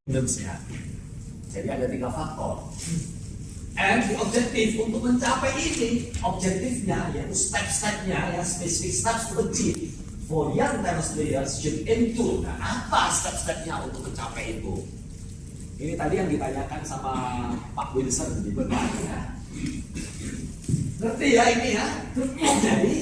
Ya. Jadi ada 3 faktor. And the objektif untuk mencapai ini, objektifnya yaitu step-stepnya, ya spesifik steps to achieve for young tennis players should include. Nah, apa step-stepnya untuk mencapai itu? Ini tadi yang ditanyakan sama Pak Wilson di benar ya. Ngerti ya ini ya? Jadi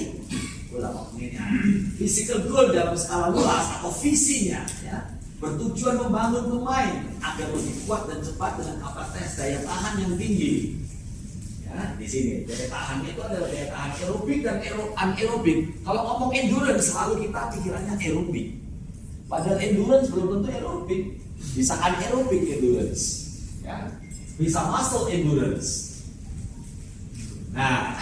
physical goal dalam skala luas atau visinya ya, bertujuan membangun pemain agar lebih kuat dan cepat dengan kapasitas daya tahan yang tinggi. Ya, di sini daya tahan itu adalah daya tahan aerobik dan anaerobik. Kalau ngomong endurance selalu kita pikirannya aerobik. Padahal endurance belum tentu aerobik. Bisa anaerobik endurance, ya. Bisa muscle endurance. Nah,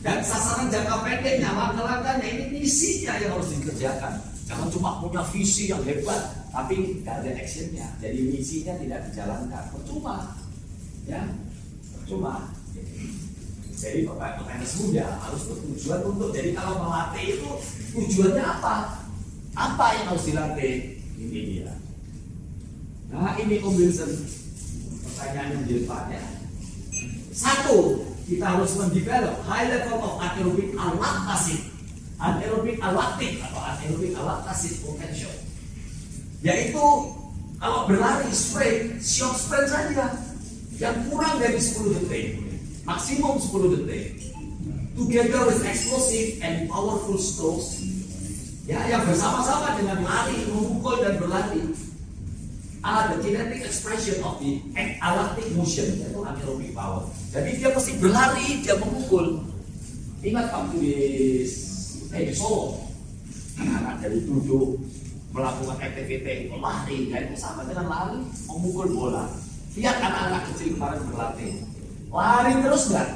dan sasaran jangka pendeknya, langkah-langkahnya ini misinya yang harus dikerjakan. Jangan cuma punya visi yang hebat, tapi tidak ada actionnya. Jadi misinya tidak dijalankan, percuma, ya, percuma. Jadi pemain muda harus bertujuan untuk. Jadi kalau melatih itu tujuannya apa? Apa yang harus dilatih? Ini dia. Nah ini Om Wilson, pertanyaan yang di depannya. 1, kita harus mendevelop high level of anaerobic lactate, anaerobic lactate atau anaerobic lactate potential. Yaitu kalau berlari sprint, short sprint saja yang kurang dari 10 detik, maksimum 10 detik. Together with explosive and powerful strokes, ya, yang bersama-sama dengan lari, memukul dan berlari. The kinetic expression of the lactic motion, yaitu anaerobic power. Jadi dia mesti berlari, dia memukul. Ingat waktu di Solo, anak-anak dari duduk melakukan aktivitas lari, yaitu sama dengan lari, memukul bola. Lihat anak-anak kecil kemarin berlatih, lari terus nggak?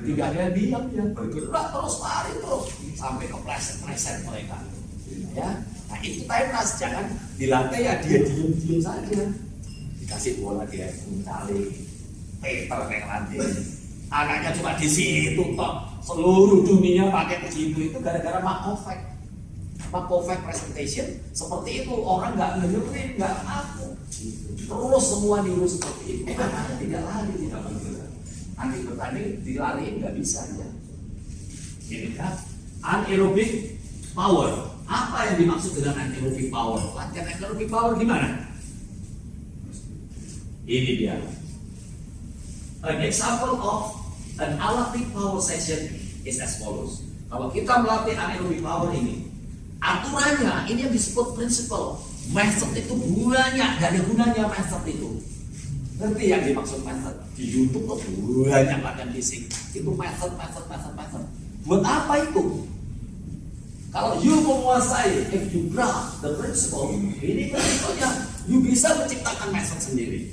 Tidak ada diam, dia bergerak terus, lari terus sampai ke pleset mereka. Ya. Nah itu timnas, jangan dilatih ya dia diem saja. Dikasih bola dia mencari Peter yang nanti. Anaknya cuma di situ toh. Seluruh dunia pakai begitu itu gara-gara Makovec presentation. Seperti itu orang nggak dengerin, nggak ngaku. Terus semua niru seperti itu. Karena tidak lari, tidak bergerak. Nanti bertanding dilariin nggak bisa ya. Ini kan anaerobic power. Apa yang dimaksud dengan anaerobic power? Latihan anaerobic power gimana? Ini dia. An example of an anaerobic power session is as follows. Kalau kita melatih anaerobic power ini, aturannya ini yang disebut principle. Method itu banyak, gak ada gunanya method itu. Ngerti yang dimaksud method? Di YouTube tuh banyak latihan fisik. Itu method. Buat apa itu? Kalau you menguasai, if you grasp the principle, ini prinsipnya, you bisa menciptakan method sendiri.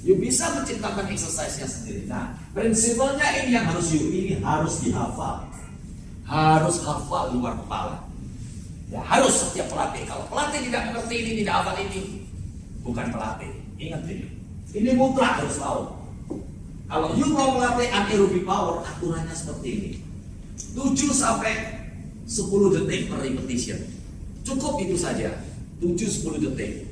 You bisa menciptakan exercise-nya sendiri. Nah, prinsipnya ini yang ini harus dihafal. Harus hafal luar kepala. Ya, harus setiap pelatih. Kalau pelatih tidak mengerti ini, tidak hafal ini, bukan pelatih. Ingat ini. Ini mutlak harus tahu. Kalau you mau melatih anaerobic power, aturannya seperti ini. 7 sampai 10 detik per repetition. Cukup itu saja. 7-10 detik.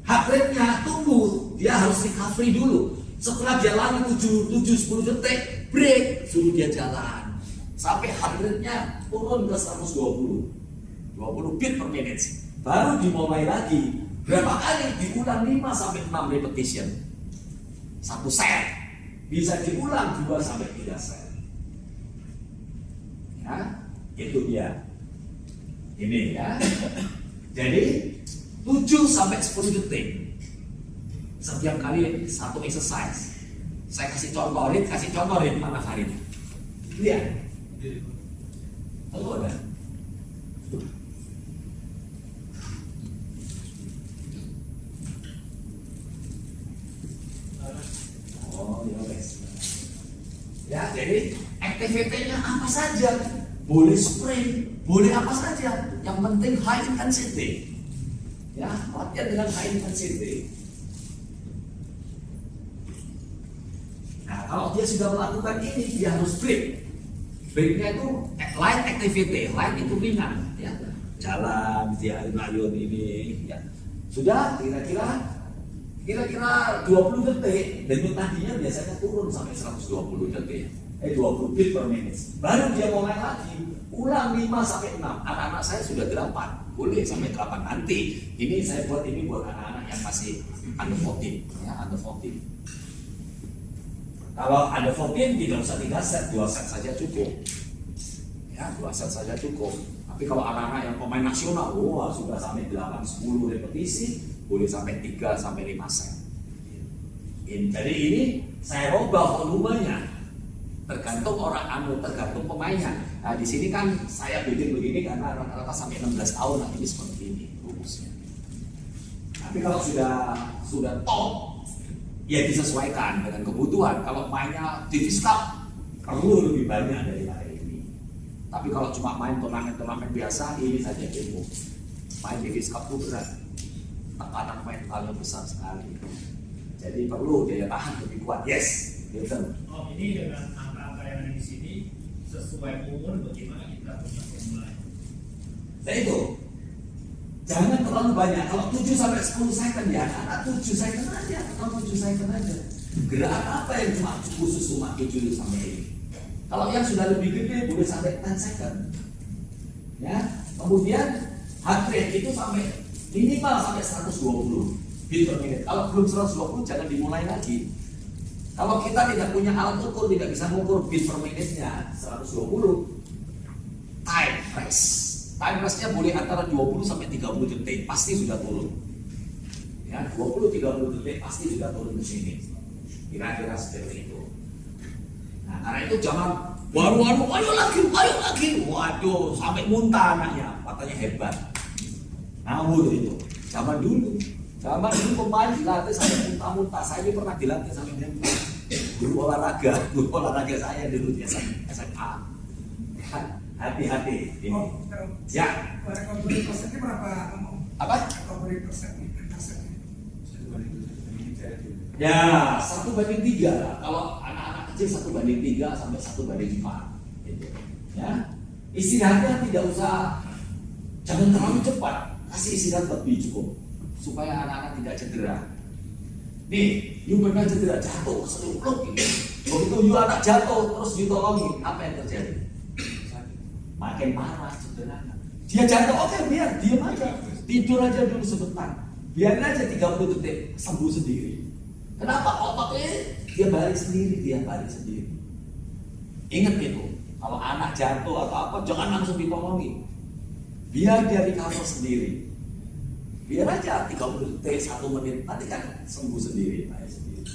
Heart rate-nya tunggu, dia harus recovery dulu. Setelah dia lari 7-10 detik, break, suruh dia jalan. Sampai heart rate-nya turun ke 120. 20 beat per minute. Baru dimulai lagi. Berapa kali? Diulang 5 sampai 6 repetition. 1 set. Bisa diulang 2 sampai 3 set. Ya. Itu dia. Ini ya. Jadi 7 sampai 10 detik setiap kali satu exercise. Saya kasih contohin mana Farid. Lihat. Halo ada. Oh ya guys. Ya jadi aktivitasnya apa saja. Boleh sprint, boleh apa saja. Yang penting high intensity. Ya, latihan dengan high intensity. Nah, kalau dia sudah melakukan ini, dia harus break. Breaknya itu light activity, light itu ringan. Ya. Jalan, dia alun-alun ini. Ya. Sudah kira-kira 20 detik, denyut nadinya biasanya turun sampai 120 detik. 20 beat per menit. Baru dia mulai lagi, ulang 5 sampai 6. Anak-anak saya sudah 8, boleh sampai 8 nanti. Ini saya buat ini buat anak-anak yang masih under 14, ya, under 14. Kalau under 14 tidak usah 3 set, 2 set saja cukup. Ya, 2 set saja cukup. Tapi kalau anak-anak yang pemain nasional, wah sudah sampai 8-10 repetisi, boleh sampai 3 sampai 5 set. Jadi ini saya rubah volumenya. Tergantung tergantung pemainnya. Nah di sini kan saya bikin begini karena rata-rata sampai 16 tahun lah ini seperti ini rumusnya. Tapi kalau sudah top, ya disesuaikan dengan kebutuhan. Kalau mainnya Davis Cup perlu lebih banyak daripada ini. Tapi kalau cuma main turnamen biasa, ini saja cukup. Main Davis Cup itu berat, tekanan mentalnya besar sekali. Jadi perlu daya tahan lebih kuat. Yes, gitu. Oh ini dengan angka-angka yang ada di sini sesuai umur bagaimana kita punya memulai. Nah itu, jangan terlalu banyak. Kalau 7 sampai 10 second ya, anak 7 second aja, atau 7 second aja. Gerakan apa yang cuma khusus cuma 7 sampai ini? Kalau yang sudah lebih gede boleh sampai 10 second. Ya, kemudian heart rate itu sampai minimal sampai 120 beat per menit. Kalau belum 120 jangan dimulai lagi. Kalau kita tidak punya alat ukur, tidak bisa mengukur beat per menitnya 120. Time press-nya boleh antara 20 sampai 30 detik, pasti sudah turun. Ya, 20-30 detik pasti sudah turun ke sini. Kira-kira seperti itu. Nah, karena itu jangan baru-baru ayo lagi. Waduh, sampai muntah anaknya, katanya hebat. Ngawur itu. Zaman dulu pemain dilatih sampai muntah-muntah. Saya ini pernah dilatih sampai muntah. Guru olahraga saya dulu di SMA. Hati-hati ini. Ya. Recovery persennya berapa? Apa? Recovery persennya. Ya, 1/3. Kalau anak-anak kecil 1/3 sampai 1/4. Gitu. Ya. Istirahatnya tidak usah, jangan terlalu cepat. Kasih istirahat lebih cukup supaya anak-anak tidak cedera. Nih, you pernah cedera jatuh keseluplup gitu. Begitu you anak jatuh terus ditolongin, apa yang terjadi? Makin parah cederanya. Dia jatuh, oke biar diam aja, tidur aja dulu sebentar, biarin aja 30 detik sembuh sendiri. Kenapa? Otaknya dia balik sendiri. Ingat itu, kalau anak jatuh atau apa jangan langsung ditolongin, biar dia recover sendiri. Biar aja 30 detik, 1 menit, nanti kan sembuh sendiri, baik sendiri.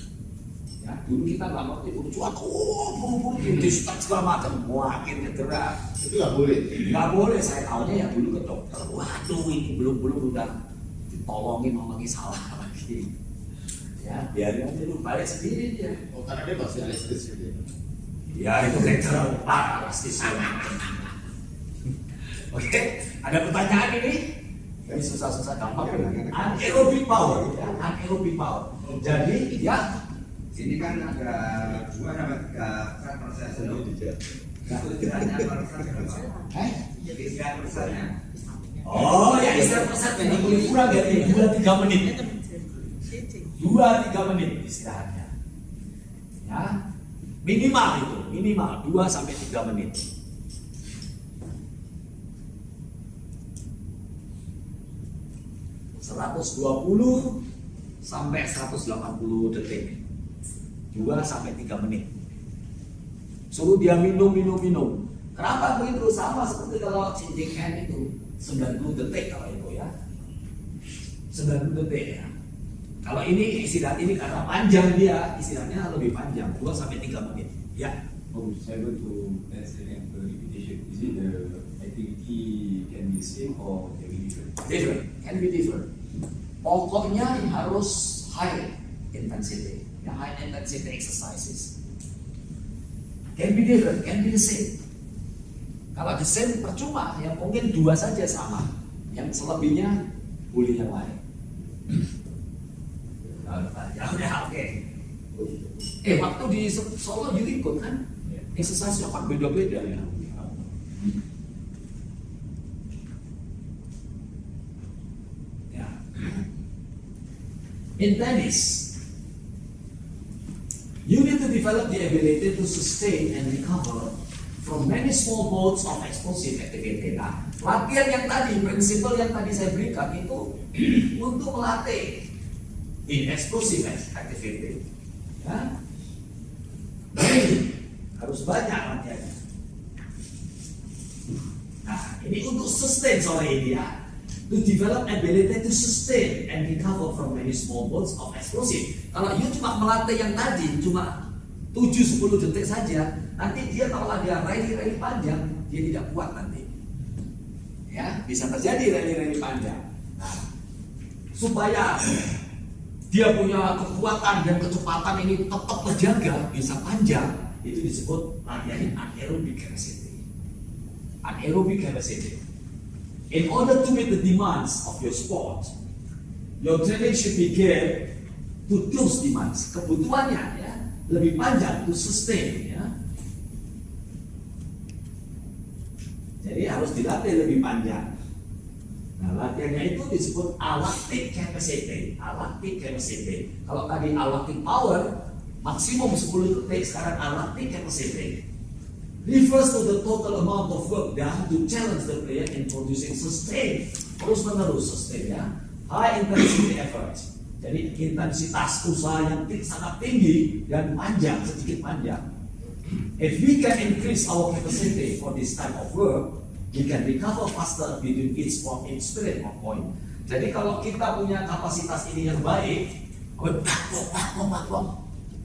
Ya, dulu kita nggak ngerti, cuat, buru-buru, di-start segala macam, makin cedera. Itu nggak boleh. Nggak boleh, saya tahunya ya dulu ke dokter, waduh ini belum udah ditolongin, ngomongin salah lagi. Ya, biarin aja dulu, balik sendiri dia. Oh, karena dia masih elastis gitu. Ya, itu kayak parah, elastis. Oke, ada pertanyaan ini? Ini susah-susah gampang. Anaerobic power. Jadi ya, Sini kan ada 2 sama 3 proses dulu. Istilahnya jadi persennya. oh ya istirahat jadi boleh kurang dari 2-3 menit. 2-3 menit istirahatnya. Ya, minimal 2 sampai 3 menit. (120 sampai 180 detik, 2 sampai 3 menit. Suruh dia minum. Kenapa begitu? Sama seperti kalau changing hand itu 90 detik kalau itu ya. 90 detik ya. Kalau ini istirahat ini karena panjang dia, istirahatnya lebih panjang, 2 sampai 3 menit. Ya. Oh, saya to let's say repetition. Is it the activity can be same or can be different? Can be different. Pokoknya harus high intensity, ya, high intensity exercises. Can be different, can be the same. Kalau the same percuma, yang mungkin 2 saja sama, yang selebihnya boleh yang lain. Ya udah, oke. Waktu di Solo you ikut kan? Exercise-nya kan beda-beda ya. Ya. In tennis, you need to develop the ability to sustain and recover from many small bouts of explosive activity. Nah, latihan yang tadi, prinsipal yang tadi saya berikan itu untuk melatih in explosive activity. Ya. Harus banyak latihannya. Nah, ini untuk sustain sore ini ya. To develop ability to sustain and recover from many small bouts of explosive. Kalau you cuma melatih yang tadi cuma 7-10 detik saja, nanti dia kalau ada rally panjang, dia tidak kuat nanti. Ya, bisa terjadi rally panjang. Nah, supaya dia punya kekuatan dan kecepatan ini tetap terjaga, bisa panjang, itu disebut latihan anaerobic capacity. Anaerobic capacity. In order to meet the demands of your sport, your training should be geared to those demands. Kebutuhannya ya lebih panjang, to sustain ya. Jadi harus dilatih lebih panjang. Nah, latihannya itu disebut alactic capacity. Alactic capacity. Kalau tadi alactic power maksimum 10 detik, sekarang alactic capacity refers to the total amount of work done to challenge the player in producing sustain, terus menerus sustain ya, high intensity effort. Jadi intensitas usaha yang sangat tinggi dan panjang, sedikit panjang. If we can increase our capacity for this type of work, we can recover faster between each spirit of point. Jadi kalau kita punya kapasitas ini yang baik,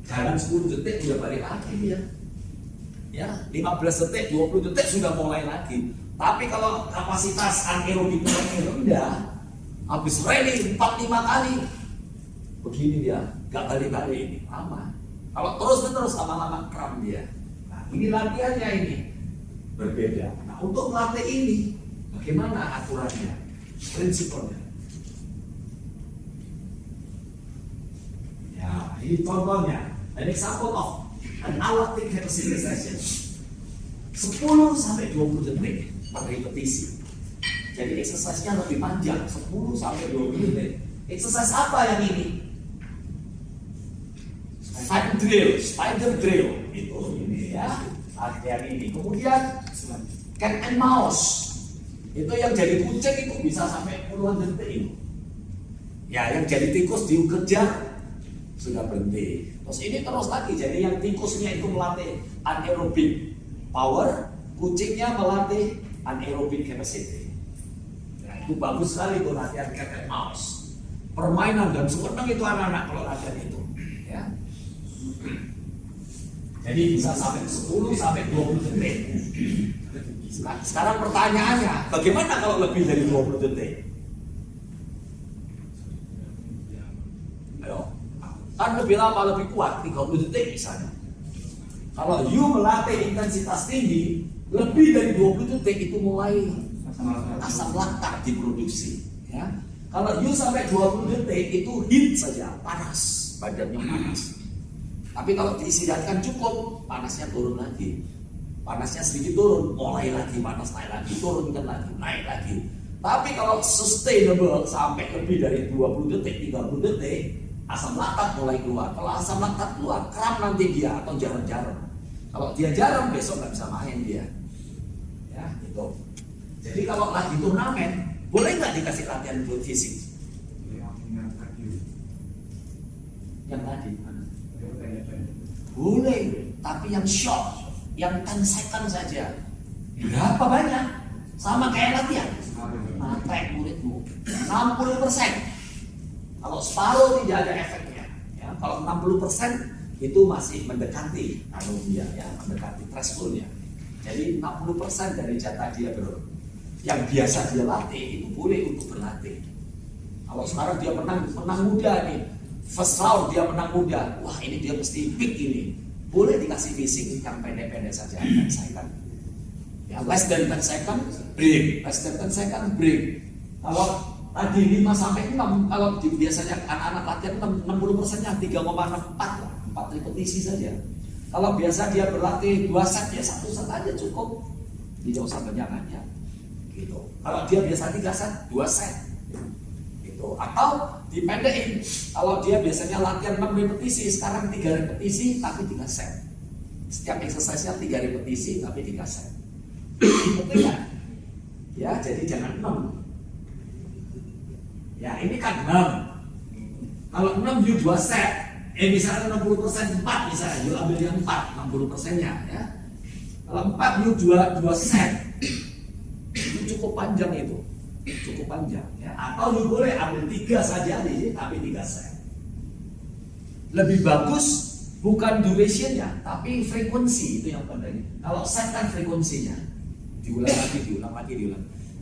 jalan 10 detik udah balik lagi dia. Ya, 15 detik, 20 detik sudah mulai lagi. Tapi kalau kapasitas anaerobiknya rendah, habis rally 4-5 kali, begini dia, gak balik-balik ini, lama. Kalau terus-menerus lama-lama kram dia. Nah, ini latihannya ini berbeda. Nah, untuk melatih ini, bagaimana aturannya, prinsipnya? Ya, ini contohnya, an example of an alactic capacity session 10-20 detik per repetisi. Jadi exercise-nya lebih panjang, 10-20 detik. Exercise apa yang ini? Spider drill itu ini ya, latihan ini. Kemudian cat and mouse itu yang jadi kucing itu bisa sampai puluhan detik itu. Ya, yang jadi tikus dikejar sudah berhenti. Terus ini terus lagi, jadi yang tikusnya itu melatih anaerobic power, kucingnya melatih anaerobic capacity. Nah, itu bagus sekali itu latihan cat and mouse. Permainan dan senang itu anak-anak kalau latihan itu. Ya. Jadi bisa sampai 10-20 detik. Nah, sekarang pertanyaannya, bagaimana kalau lebih dari 20 detik? Ayo. Kan lebih lama lebih kuat, 30 detik misalnya. Kalau you melatih intensitas tinggi lebih dari 20 detik itu mulai asam laktat diproduksi ya. Kalau you sampai 20 detik itu heat saja, panas, badannya panas. Tapi kalau diistirahatkan cukup, panasnya turun lagi. Panasnya sedikit turun, mulai lagi panas, naik lagi, turunkan lagi, naik lagi. Tapi kalau sustainable sampai lebih dari 20 detik, 30 detik, asam laktat mulai keluar. Kalau asam laktat keluar, kram nanti dia atau jarang-jarang. Kalau dia jarang, besok nggak bisa main dia. Ya, gitu. Jadi kalau lagi turnamen, boleh nggak dikasih latihan buat fisik? Yang tadi mana? Boleh, tapi yang short, yang 10 second saja. Berapa banyak? Sama kayak latihan. Track muridmu 60%. Kalau separuh tidak ada efeknya, ya. Kalau 60% itu masih mendekati dia, ya, mendekati thresholdnya. Jadi 60% dari jatah dia yang biasa dia latih itu boleh untuk berlatih. Kalau sekarang dia menang muda nih, first round dia menang muda, wah ini dia mesti peak ini. Boleh dikasih fisik yang pendek-pendek saja, 10 second. Ya, less than 10 second break, less than 10 second break. Kalau tadi 5-6, kalau biasanya anak-anak latihan 60%-nya 3,4 4 repetisi saja. Kalau biasa dia berlatih 2 set ya 1 set aja cukup, tidak usah banyak-banyak gitu. Kalau dia biasa 3 set, 2 set gitu. Gitu. Atau dipendekin. Kalau dia biasanya latihan 6 repetisi, sekarang 3 repetisi tapi 3 set. Setiap exercise-nya 3 repetisi tapi 3 set. Betul kan? Ya, jadi jangan 6. Ya, ini kan 6. Kalau 6 you 2 set, misalnya 60% 4 misalnya, you ambil yang 4, 60%-nya ya. Kalau 4 you 2 set, itu cukup panjang itu. Cukup panjang ya. Atau you boleh ambil 3 saja nih, tapi 3 set. Lebih bagus bukan duration-nya, tapi frekuensi itu yang penting. Kalau set kan frekuensinya. Diulang lagi.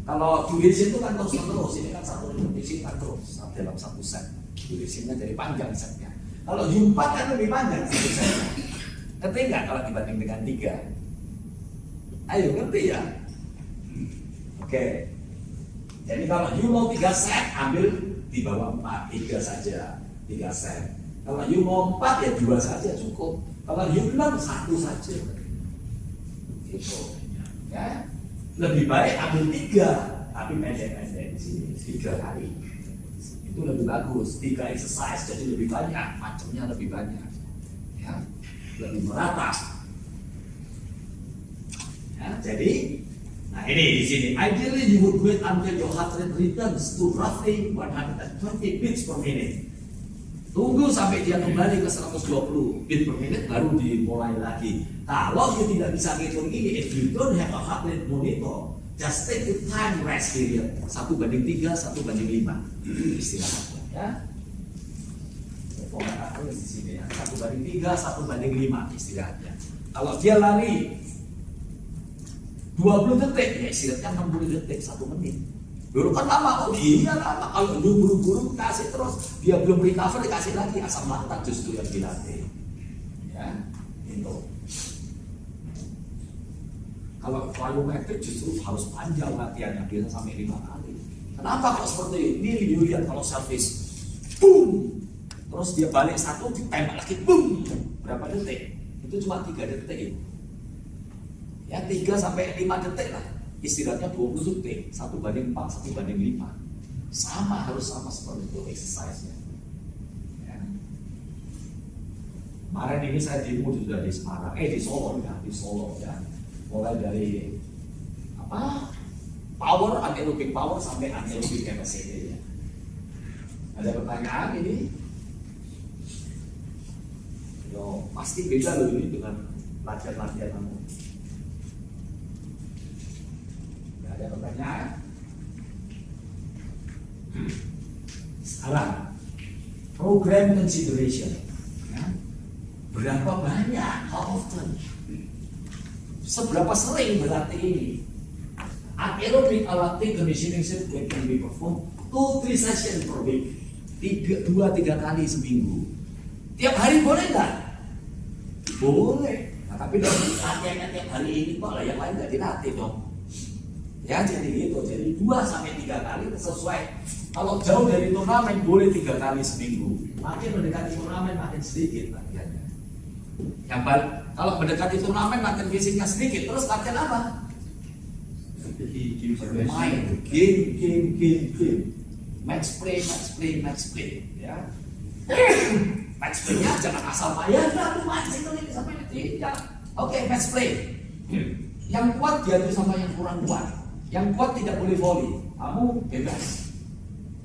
Kalau duration itu kan terus, ini kan satu repetisi kan terus dalam 1 set. Durasinya jadi panjang setnya. Kalau you 4 kan lebih panjang 1 setnya. Ngerti nggak kalau dibanding dengan 3? Ayo ngerti ya? Oke. Jadi kalau you mau 3 set, ambil di bawah 4, 3 saja, 3 set. Kalau you mau 4 ya 2 saja cukup. Kalau you 6, 1 saja. Gitu. Ya. Lebih baik ambil 3, tapi pendek-pendek di sini 3 kali. Itu lebih bagus. 3 exercise jadi lebih banyak, macamnya lebih banyak. Ya. Lebih merata. Ya, jadi nah ini di sini. Ideally you would wait until your heart rate returns to roughly 120 beats per minute. Tunggu sampai dia kembali ke 120 beat per minute baru dimulai lagi. Kalau you tidak bisa ngitung ini, if you don't have a heart rate monitor, just take the time rest period 1:3, 1:5 istilahnya ya. Pokoknya di sini ya 1:3, 1:5 istilahnya. Kalau dia lari 20 detik, ya istirahatnya 60 detik, 1 menit. Dulu kan lama, oh iya lama. Kalau lu buru-buru kasih terus, dia belum recover dikasih lagi, asam lambung justru yang dilatih. Ya, itu. Kalau volumetrik justru harus panjang latihannya, biasa sampai 5 kali. Kenapa kok seperti ini? Lu lihat kalau service, boom, terus dia balik 1, ditembak lagi, boom, berapa detik? Itu cuma 3 detik itu. Ya 3 sampai 5 detik lah. Istirahatnya 20 detik, 1:4, 1:5. Sama, harus sama seperti itu exercise-nya. Ya. Kemarin ini saya demo juga di Semarang, di Solo ya. Mulai dari power, anaerobic power sampai anaerobic capacity ya. Ada pertanyaan ini? Yo, pasti beda loh ini dengan latihan-latihan kamu. Ada pertanyaan? Sekarang program consideration ya. Berapa banyak? How often? Seberapa sering berarti ini? Aerobic lactic conditioning circuit can be performed 2-3 sessions per week, 2-3 kali seminggu. Tiap hari boleh nggak? Boleh. Nah, tapi dong latihannya tiap hari ini kok lah, yang lain nggak dilatih dong. Ya jadi gitu, jadi 2-3 kali sesuai. Kalau jauh dari turnamen boleh 3 kali seminggu. Makin mendekati turnamen makin sedikit latihannya. Yang balik, kalau mendekati turnamen latihan fisiknya sedikit, terus latihan apa? Main, game. Match play. Ya. Match play-nya jangan asal main, aku main ini sampai tidak. Oke, match play. Yang kuat diadu sama yang kurang kuat. Yang kuat tidak boleh volley, kamu bebas.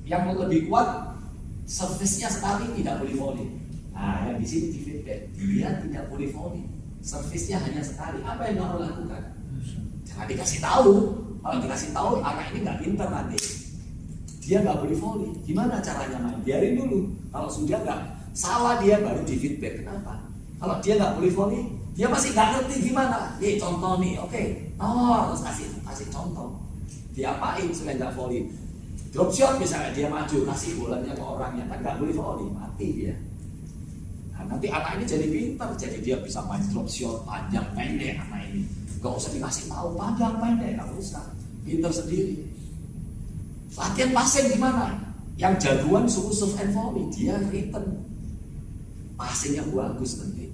Yang lebih kuat, service-nya sekali tidak boleh volley. Nah, yang di sini di feedback, dia tidak boleh volley. Service-nya hanya sekali. Apa yang kamu lakukan? Jangan dikasih tahu. Kalau dikasih tahu, anak ini nggak pintar nanti. Dia nggak boleh volley. Gimana caranya main? Biarin dulu. Kalau sudah nggak salah dia baru di feedback. Kenapa? Kalau dia nggak boleh volley, dia masih nggak ngerti gimana. Contoh nih, oke. Terus kasih contoh. Diapain supaya nggak volley? Drop shot misalnya dia maju kasih bolanya ke orangnya, kan nggak boleh volley, mati dia. Nah, nanti anak ini jadi pintar, jadi dia bisa main drop shot panjang pendek anak ini. Gak usah dikasih tahu panjang pendek, nggak usah, pintar sendiri. Latihan passing gimana? Yang jagoan suruh serve and volley, dia return. Passing yang bagus nanti.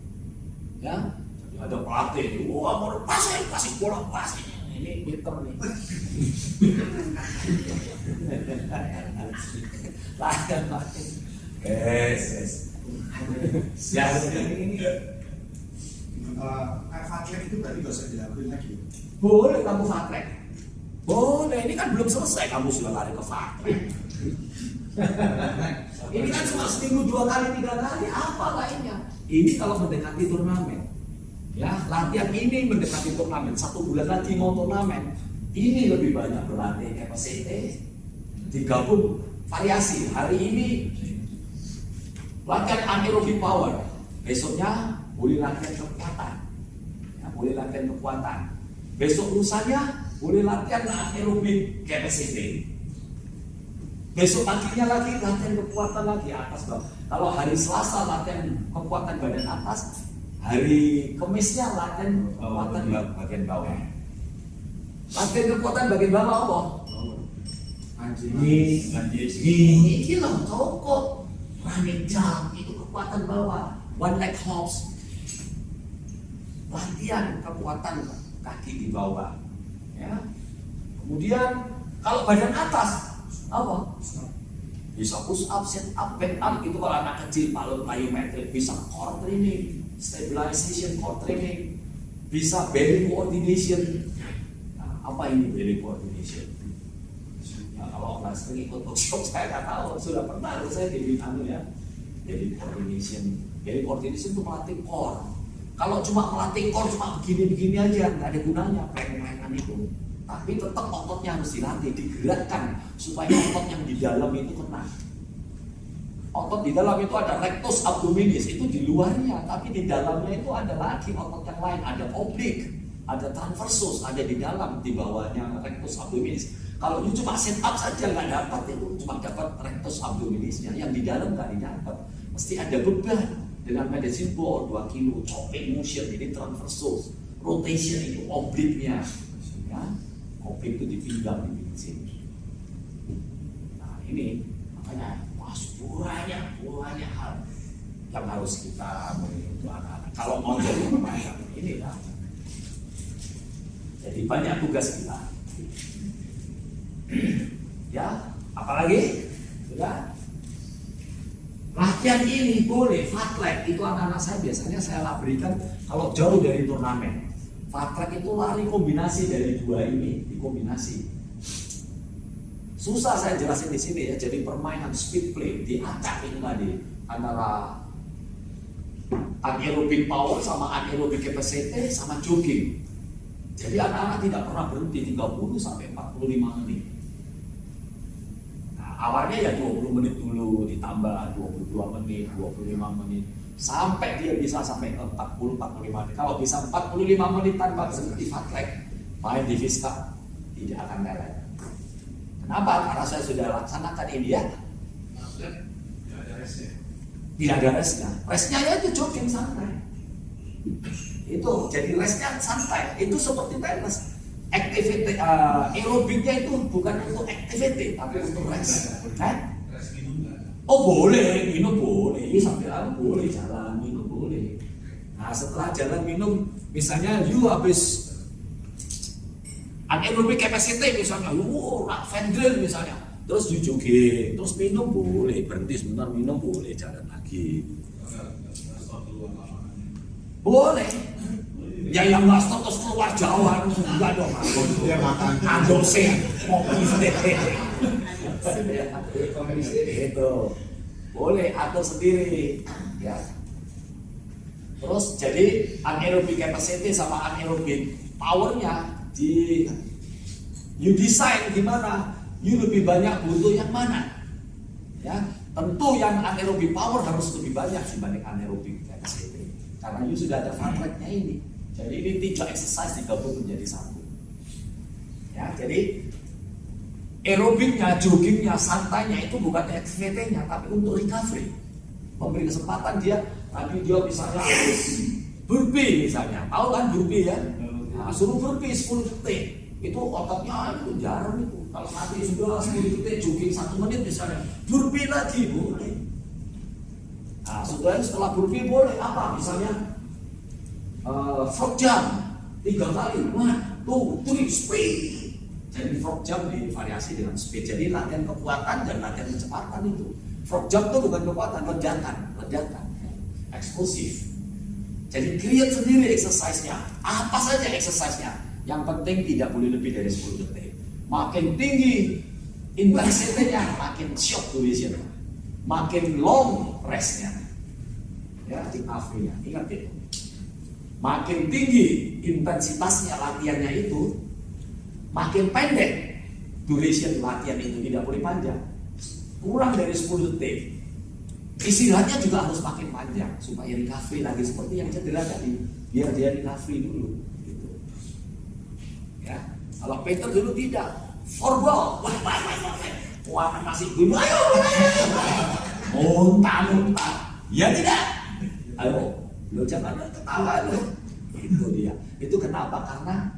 Ya, jadi ada pelatih, wah mau passing bola passing. Ini ini meter nih. Latihan makin. Yes. Ya, ini fast track itu berarti nggak usah dilakuin lagi. boleh kamu fast track. Boleh, ini kan belum selesai kamu sudah lari ke fast track. Ini kan cuma seminggu 2 kali 3 kali, apa lainnya? Ini kalau mendekati turnamen, ya latihan ini mendekati turnamen, 1 bulan lagi mau turnamen, ini lebih banyak berlatih capacity, digabung variasi. Hari ini latihan anaerobic power, besoknya boleh latihan kekuatan, ya, boleh latihan kekuatan. Besok lusanya boleh latihan anaerobic capacity. Besok paginya lagi latihan kekuatan lagi atas bawah. Kalau hari Selasa latihan kekuatan badan atas, hari Kamisnya latihan kekuatan bagian bawah. Latihan kekuatan bagian bawah apa? Ini loh cokot, running jump itu kekuatan bawah, one leg hops. Latihan kekuatan kaki di bawah. Ya. Kemudian kalau badan atas apa? Bisa push up, sit up, back up itu kalau anak kecil malu plyometric, bisa core training, stabilization core training, bisa belly coordination. Nah, apa ini belly coordination? Nah, kalau nggak sering ikut workshop saya nggak tahu, sudah pernah saya jadi ya. Belly coordination itu melatih core. Kalau cuma melatih core cuma begini-begini aja nggak ada gunanya pengen itu. Tapi tetap ototnya harus dilatih, digerakkan supaya otot yang di dalam itu kena. Otot di dalam itu ada rectus abdominis, itu di luarnya, tapi di dalamnya itu ada lagi otot yang lain, ada oblique, ada transversus, ada di dalam, di bawahnya rectus abdominis. Kalau itu cuma sit up saja nggak dapat, itu cuma dapat rectus abdominisnya, yang di dalam nggak didapat. Mesti ada beban dengan medicine ball 2 kilo, chopping motion, ini transversus, rotation itu oblique-nya, ya. Kopi itu di pinggang di sini. Nah ini makanya banyak hal yang harus kita beri untuk anak-anak. Kalau mau jadi pemain ini kan. Jadi banyak tugas kita. Ya, apalagi sudah latihan ini boleh fast track itu anak-anak saya biasanya saya berikan kalau jauh dari turnamen. Fast track itu lari kombinasi dari 2 ini, dikombinasi. Susah saya jelasin di sini ya. Jadi permainan speed play diacak ini tadi antara anaerobic power sama anaerobic capacity sama jogging. Jadi anak-anak tidak pernah berhenti 30 sampai 45 menit. Nah, awalnya ya 20 menit dulu ditambah 22 menit, 25 menit. Sampai dia bisa sampai 40-45 menit. Kalau bisa 45 menit tanpa berhenti fast track, main di Vista tidak akan lelet. Kenapa? Karena saya sudah laksanakan ini ya. Tidak ada resnya. Resnya ya itu jogging santai. Itu jadi resnya santai. Itu seperti tenis. Activity aerobiknya itu bukan untuk activity tapi untuk rest. Oh boleh, minum boleh, sambil boleh jalan, minum boleh. Nah setelah jalan minum, misalnya you habis anaerobic capacity misalnya, vendril misalnya, terus you jogging, terus minum boleh, berhenti sebentar minum boleh, jalan lagi. Boleh. Yang nggak stop terus keluar Jawa, enggak dong. Dia makan. Andose, kopi itu boleh atur sendiri ya. Terus jadi anaerobic capacity sama anaerobic powernya di you design gimana, you lebih banyak butuh yang mana ya. Tentu yang anaerobic power harus lebih banyak dibanding anaerobic capacity karena you sudah ada fast track-nya ini. Jadi ini 3 exercise digabung menjadi 1 ya. Jadi aerobiknya, joggingnya, santainya itu bukan activity-nya, tapi untuk recovery. Memberi kesempatan dia, tadi dia misalnya burpee misalnya, tahu kan burpee ya? Nah, suruh burpee 10 detik, itu ototnya itu jarang itu. Kalau nanti sudah 10 detik jogging 1 menit misalnya, burpee lagi boleh. Nah, setelah burpee boleh apa? Misalnya frog jump 3 kali, wah 2, 3, speed. Jadi frog jump divariasi dengan speed. Jadi latihan kekuatan dan latihan kecepatan itu. Frog jump itu bukan kekuatan, ledakan, eksplosif. Jadi create sendiri exercise-nya. Apa saja exercise-nya. Yang penting tidak boleh lebih dari 10 detik. Makin tinggi intensity-nya, makin short duration. Makin long rest-nya. Ya, di AV-nya. Ingat itu. Makin tinggi intensitasnya latihannya itu, makin pendek duration latihan itu, tidak boleh panjang. Kurang dari 10 detik. Istirahatnya juga harus makin panjang supaya recovery lagi seperti yang cedera tadi, biar dia recovery dulu. Gitu. Ya, kalau Peter dulu tidak, forball, wah masih gue, ayo, muntah, ya tidak, ayo, lo jangan ketawa lo, itu dia. Itu kenapa? Karena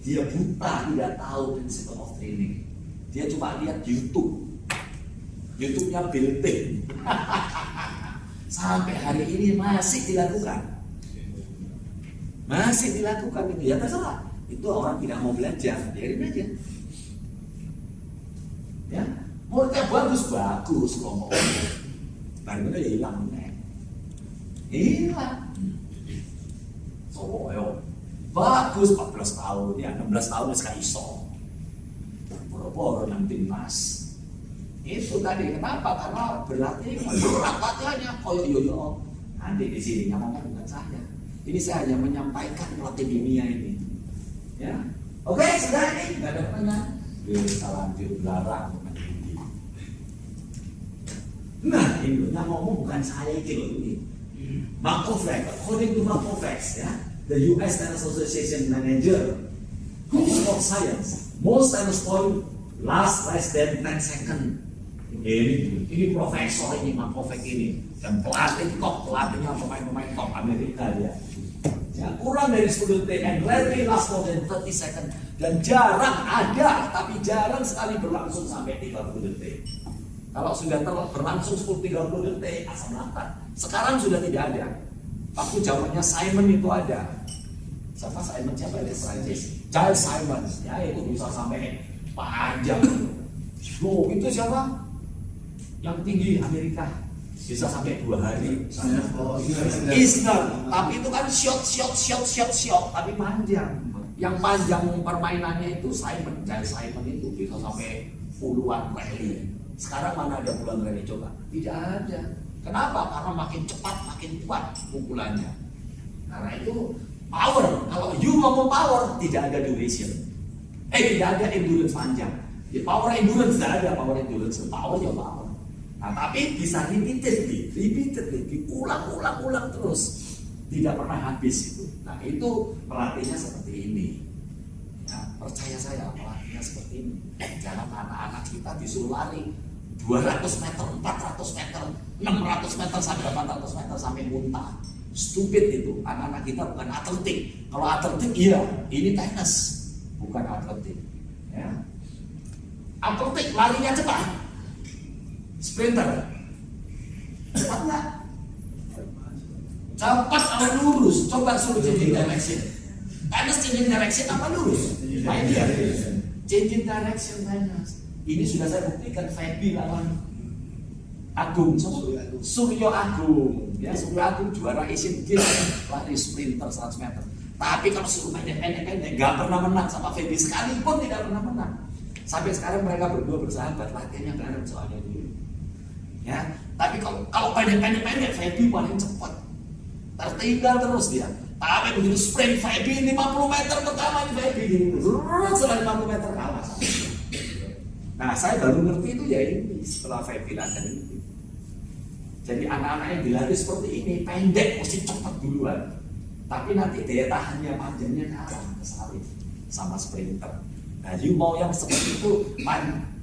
dia buta, tidak tahu principle of training. Dia cuma lihat YouTube-nya building. Sampai hari ini masih dilakukan. Masih dilakukan itu. Ya terserah. Itu orang tidak mau belajar, biarin aja. Ya, muridnya bagus ngomong. Baru ya hilang nih. Hilang. So, yo. Bagus 14 tahun, ya 16 tahun sekali iso. Boro-boro nang timnas. Itu tadi kenapa? Karena berlatih berat latihannya koyo yo. Nanti di sini ngomong bukan saya. Ini saya hanya menyampaikan pelatih dunia ini. Ya. Oke, sudah ini enggak ada pertanyaan. Salam larang meninggi. Nah, ini yang ngomong bukan saya ini. Makovac, according to Makovac, ya, the US Tennis Association manager of sport science, most tennis point last less than 10 seconds. Ini profesor ini Makovac ini, dan pelatihnya pemain-pemain top Amerika dia. Ya, kurang dari 10 detik and rarely last more than 30 seconds, dan jarang ada, tapi jarang sekali berlangsung sampai 30 detik. Kalau sudah berlangsung 10-30 detik asam laktat. Sekarang sudah tidak ada. Waktu zamannya Simon itu ada. Siapa Simon? Siapa dari Prancis? Giles Simon. Ya itu bisa sampai panjang. Loh itu siapa? Yang tinggi Amerika. Bisa sampai 2 hari. Isner. Tapi itu kan shot. Tapi panjang. Yang panjang permainannya itu Simon. Giles Simon itu bisa sampai puluhan rally. Sekarang mana ada puluhan rally coba? Tidak ada. Kenapa? Karena makin cepat, makin kuat pukulannya. Karena itu power. Kalau you ngomong power, tidak ada duration. Tidak ada endurance panjang. Di power endurance tidak ada power endurance. Power ya power. Nah, tapi bisa repeatedly, diulang terus. Tidak pernah habis itu. Nah, itu pelatihnya seperti ini. Ya, percaya saya, pelatihnya seperti ini. Jangan anak-anak kita disuruh lari 200 meter, 400 meter, 600 meter, sampai 800 meter sampai muntah. Stupid itu. Anak-anak kita bukan atletik. Kalau atletik iya, ini tenis, bukan atletik. Ya. Atletik larinya cepat. Sprinter. Cepat nggak? Cepat kalau lurus. Coba suruh changing direction. Tenis changing direction apa lurus? Main dia. Changing direction tenis. Ini sudah saya buktikan Feby lawan Agung, Suryo Agung. Ya, Suryo Agung juara Asian Games lari sprinter 100 meter. Tapi kalau suruh pendek-pendek nggak pernah menang sama Feby, sekalipun tidak pernah menang. Sampai sekarang mereka berdua bersahabat, latihannya bareng soalnya dulu. Ya, tapi kalau pendek-pendek Feby paling cepat. Tertinggal terus dia. Tapi begitu sprint Feby 50 meter pertama di Feby setelah 50 meter kalah. Nah, saya baru ngerti itu ya ini setelah Feby latihan itu. Jadi anak-anak yang dilatih seperti ini pendek mesti cepat duluan. Tapi nanti daya tahannya panjangnya kalah kesalip sama sprinter. Nah, you mau yang seperti itu,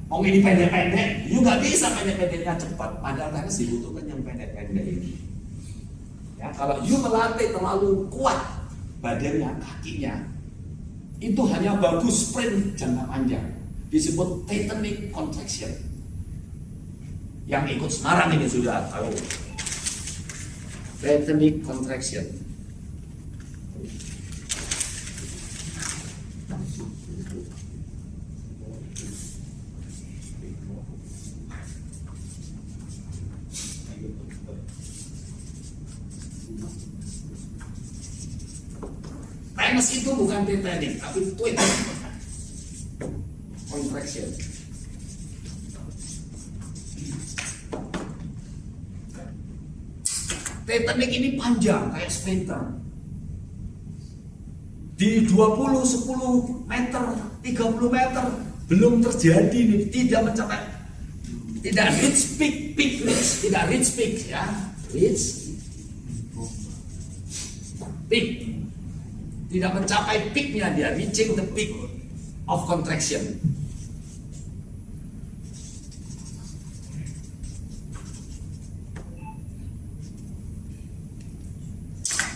mau ini pendek-pendek, you nggak bisa pendek-pendeknya cepat. Padahal harus dibutuhkan yang pendek-pendek ini. Ya, kalau you melatih terlalu kuat badannya, kakinya, itu hanya bagus sprint jangka panjang. Disebut tetanic contraction. Yang ikut Semarang ini sudah tahu. Tetanic contraction. Tenis itu bukan Titanic, tapi twitch contraction. Titanic ini panjang kayak sprinter. Di 20, 10 meter, 30 meter belum terjadi nih, tidak mencapai, tidak reach peak reach, tidak reach peak ya, reach peak, tidak mencapai peaknya dia, reaching the peak of contraction.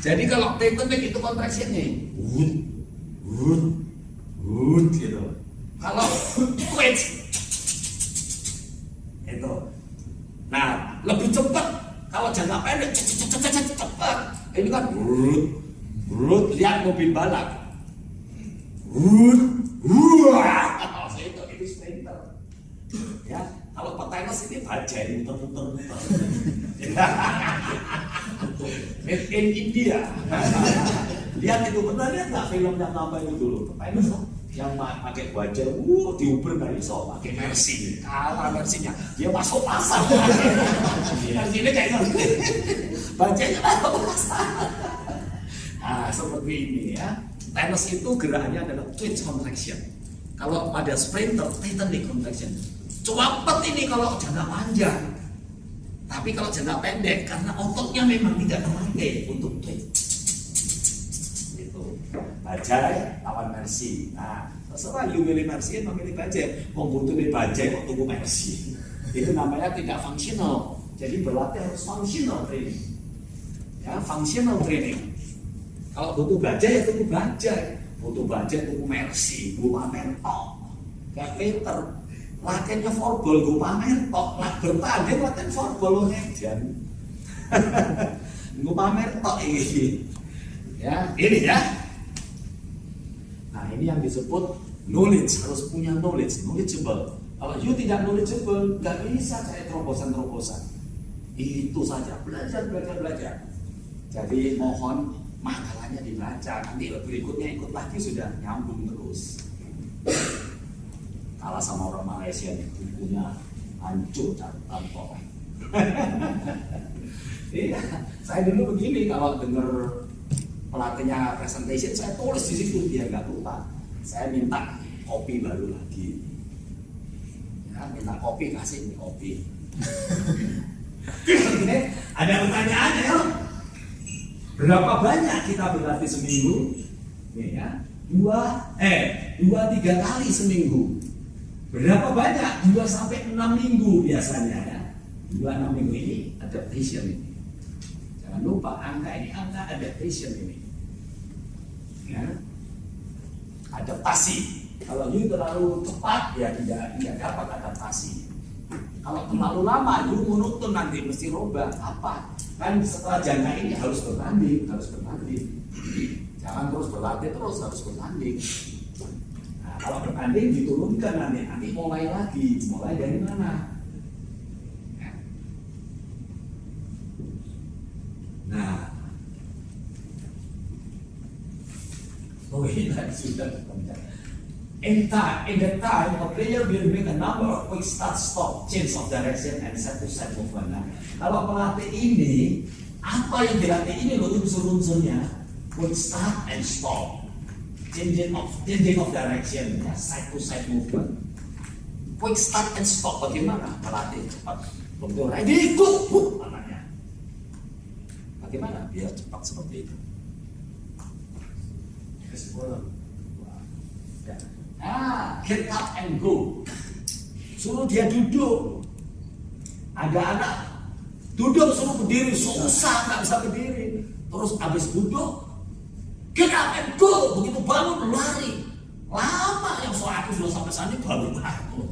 Jadi kalau Titanic itu kontraksinya gitu. Kalau twitch itu, nah lebih cepat. Kalau jangka pendek cepat. Ini kan lihat mobil balap. Itu sprinter. Ya, kalau petenis ini bajai muter-muter. Made in India. Lihat itu, pernah lihat nggak film yang apa itu dulu? Petenis yang pakai bajai, diuber nggak iso, pakai Mercy. Kalah Mercy-nya, dia masuk pasar. Yang ini kayak gitu. Bajainya masuk pasar. Nah, seperti ini ya. Tenis itu gerakannya adalah twitch contraction. Kalau pada sprinter, Titanic contraction. Cepat ini kalau jangka panjang. Tapi kalau jangka pendek, karena ototnya memang tidak terpakai untuk twitch. Itu bajai lawan Mercy. Nah, terserah you milih Mercy atau milih bajai. Membutuhkan bajai kok tunggu Mercy. Itu namanya tidak functional. Jadi berlatih harus functional training. Ya, functional training. Kalau butuh bajai ya tunggu bajai. Butuh bajai tunggu Mercy, gue pamer tok. Kayak Peter. Latihannya forbol, gue pamer tok. Lah bertanding latihan forbol ngejan. Gue pamer tok ini. Ya, ini ya. Nah, ini yang disebut knowledge, harus punya knowledgeable. Kalau you tidak knowledgeable, nggak bisa cari terobosan-terobosan. Itu saja, belajar. Jadi mohon makalahnya dibaca, nanti berikutnya ikut lagi sudah nyambung terus. Kalah sama orang Malaysia nih, bukunya hancur catatan kok. Iya, saya dulu begini kalau dengar pelatihnya presentation, saya tulis di situ biar nggak lupa. Saya minta kopi baru lagi. Ya, minta kopi, kasih kopi. Ada pertanyaan ya? Berapa banyak kita berlatih seminggu? Nih ya, 2-3 kali seminggu. Berapa banyak? 2-6 minggu biasanya ya. 2-6 minggu ini adaptation ini. Jangan lupa angka ini angka adaptation ini. Ya. Adaptasi. Kalau you terlalu cepat ya tidak dapat adaptasi. Kalau terlalu lama you monoton nanti mesti robah. Apa? Kan setelah jangka ini harus bertanding. Jangan terus berlatih harus bertanding. Nah, kalau bertanding diturunkan nanti mulai lagi. Mulai dari mana? Nah, ini sudah in the time, a player will make a number of quick start, stop, change of direction, and side-to-side movement. Nah, kalau pelatih ini, apa yang dilatih ini loh unsur-unsurnya, quick start and stop, changing of direction, ya, side-to-side movement. Quick start and stop, bagaimana melatih cepat? Betul, ready, go, anaknya. Bagaimana biar cepat seperti itu? Get up and go. Suruh dia duduk. Ada anak duduk suruh berdiri, susah nggak bisa berdiri. Terus habis duduk, get up and go. Begitu bangun lari. Lama yang aku sudah sampai sana baru bangun.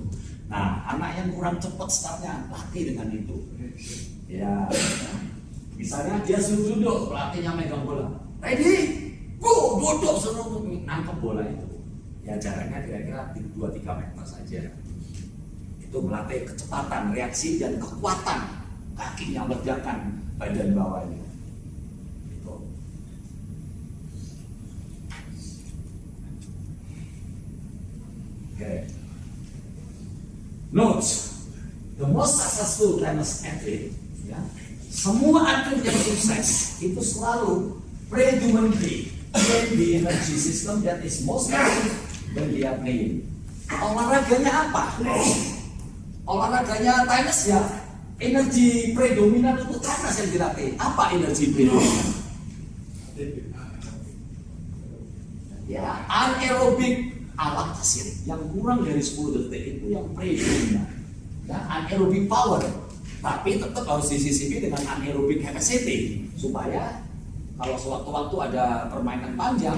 Nah, anak yang kurang cepat startnya latih dengan itu. Ya, misalnya dia suruh duduk, pelatihnya megang bola. Ready, go, duduk suruh nangkep bola itu. Ya jaraknya kira-kira 2-3 meter saja. Itu melatih kecepatan, reaksi dan kekuatan kakinya, ledakan badan bawahnya. Note, the most successful tennis athlete, ya, semua atlet yang sukses itu selalu predominantly train the energy system that is most active when they are playing. Olahraganya apa? Olahraganya tenis ya, energi predominan itu tenis yang dilatih. Apa energi predominan? Ya, anaerobik alaktasin yang kurang dari 10 detik itu yang predominan. Ya, anaerobik power, tapi tetap harus disisipi dengan anaerobik capacity supaya kalau sewaktu-waktu ada permainan panjang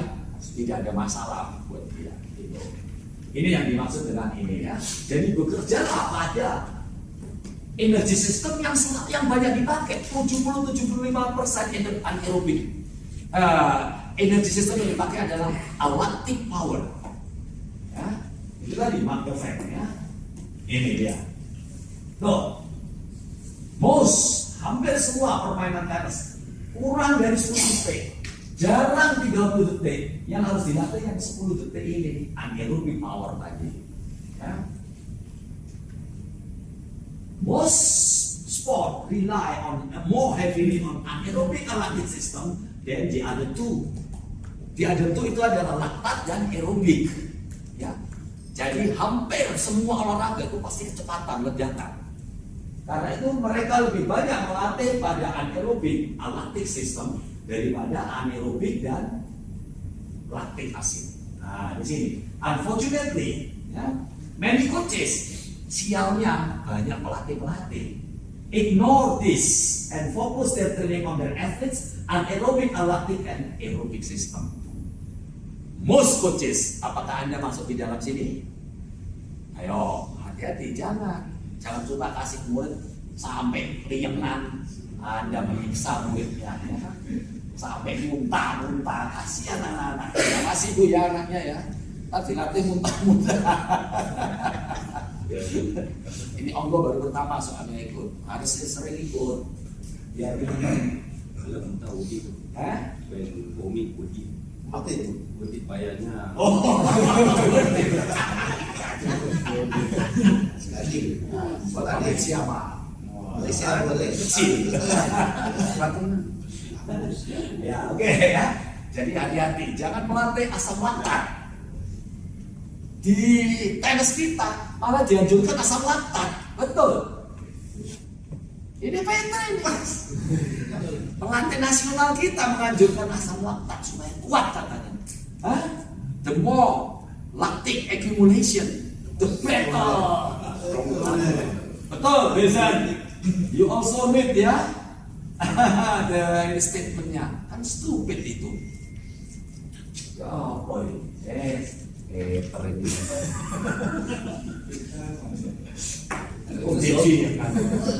tidak ada masalah buat dia. Gitu. Ini yang dimaksud dengan ini ya. Jadi bekerjalah pada energi sistem yang banyak dipakai, 70-75% anaerobik. Energi sistem yang dipakai adalah lactic power. Ya, itu tadi Mark Defect ya. Ini dia. Tuh, hampir semua permainan tenis kurang dari 10 detik, jarang 30 detik. Yang harus dilatih yang 10 detik ini, anaerobic power tadi. Ya. Most sport rely on more heavily on anaerobic lactic system than the other two. The other two itu adalah laktat dan aerobik. Ya. Jadi hampir semua olahraga itu pasti kecepatan, ledakan. Karena itu mereka lebih banyak melatih pada anaerobik lactic system daripada anaerobik dan lactic acid. Nah, di sini, unfortunately, ya, many coaches, sialnya banyak pelatih ignore this and focus their training on their athletes anaerobic, lactic, and aerobic system. Most coaches, apakah Anda masuk di dalam sini? Ayo, hati-hati, jangan suka kasih murid sampai liengan, Anda menyiksa muridnya, ya. Sampai muntah-muntah, kasihan anak-anak. Terima kasih Bu ya anaknya ya, tapi latih muntah-muntah. Ini Onggo baru pertama soalnya ikut, harus sering ikut. Ya Kalau kita uji itu, komik uji. Apa itu? Uji bayarnya. Oh, Sekali. siapa? Malaysia boleh. Kecil. Ya, oke ya. Jadi hati-hati, jangan melatih asam laktat. Di tenis kita malah dianjurkan asam laktat, betul. Ini penting, Mas. Pelatih nasional kita menganjurkan asam laktat supaya kuat katanya. Hah? The more lactic accumulation, the better. Betul, Besan. You also need ya. The statementnya kan stupid itu. Oh boy,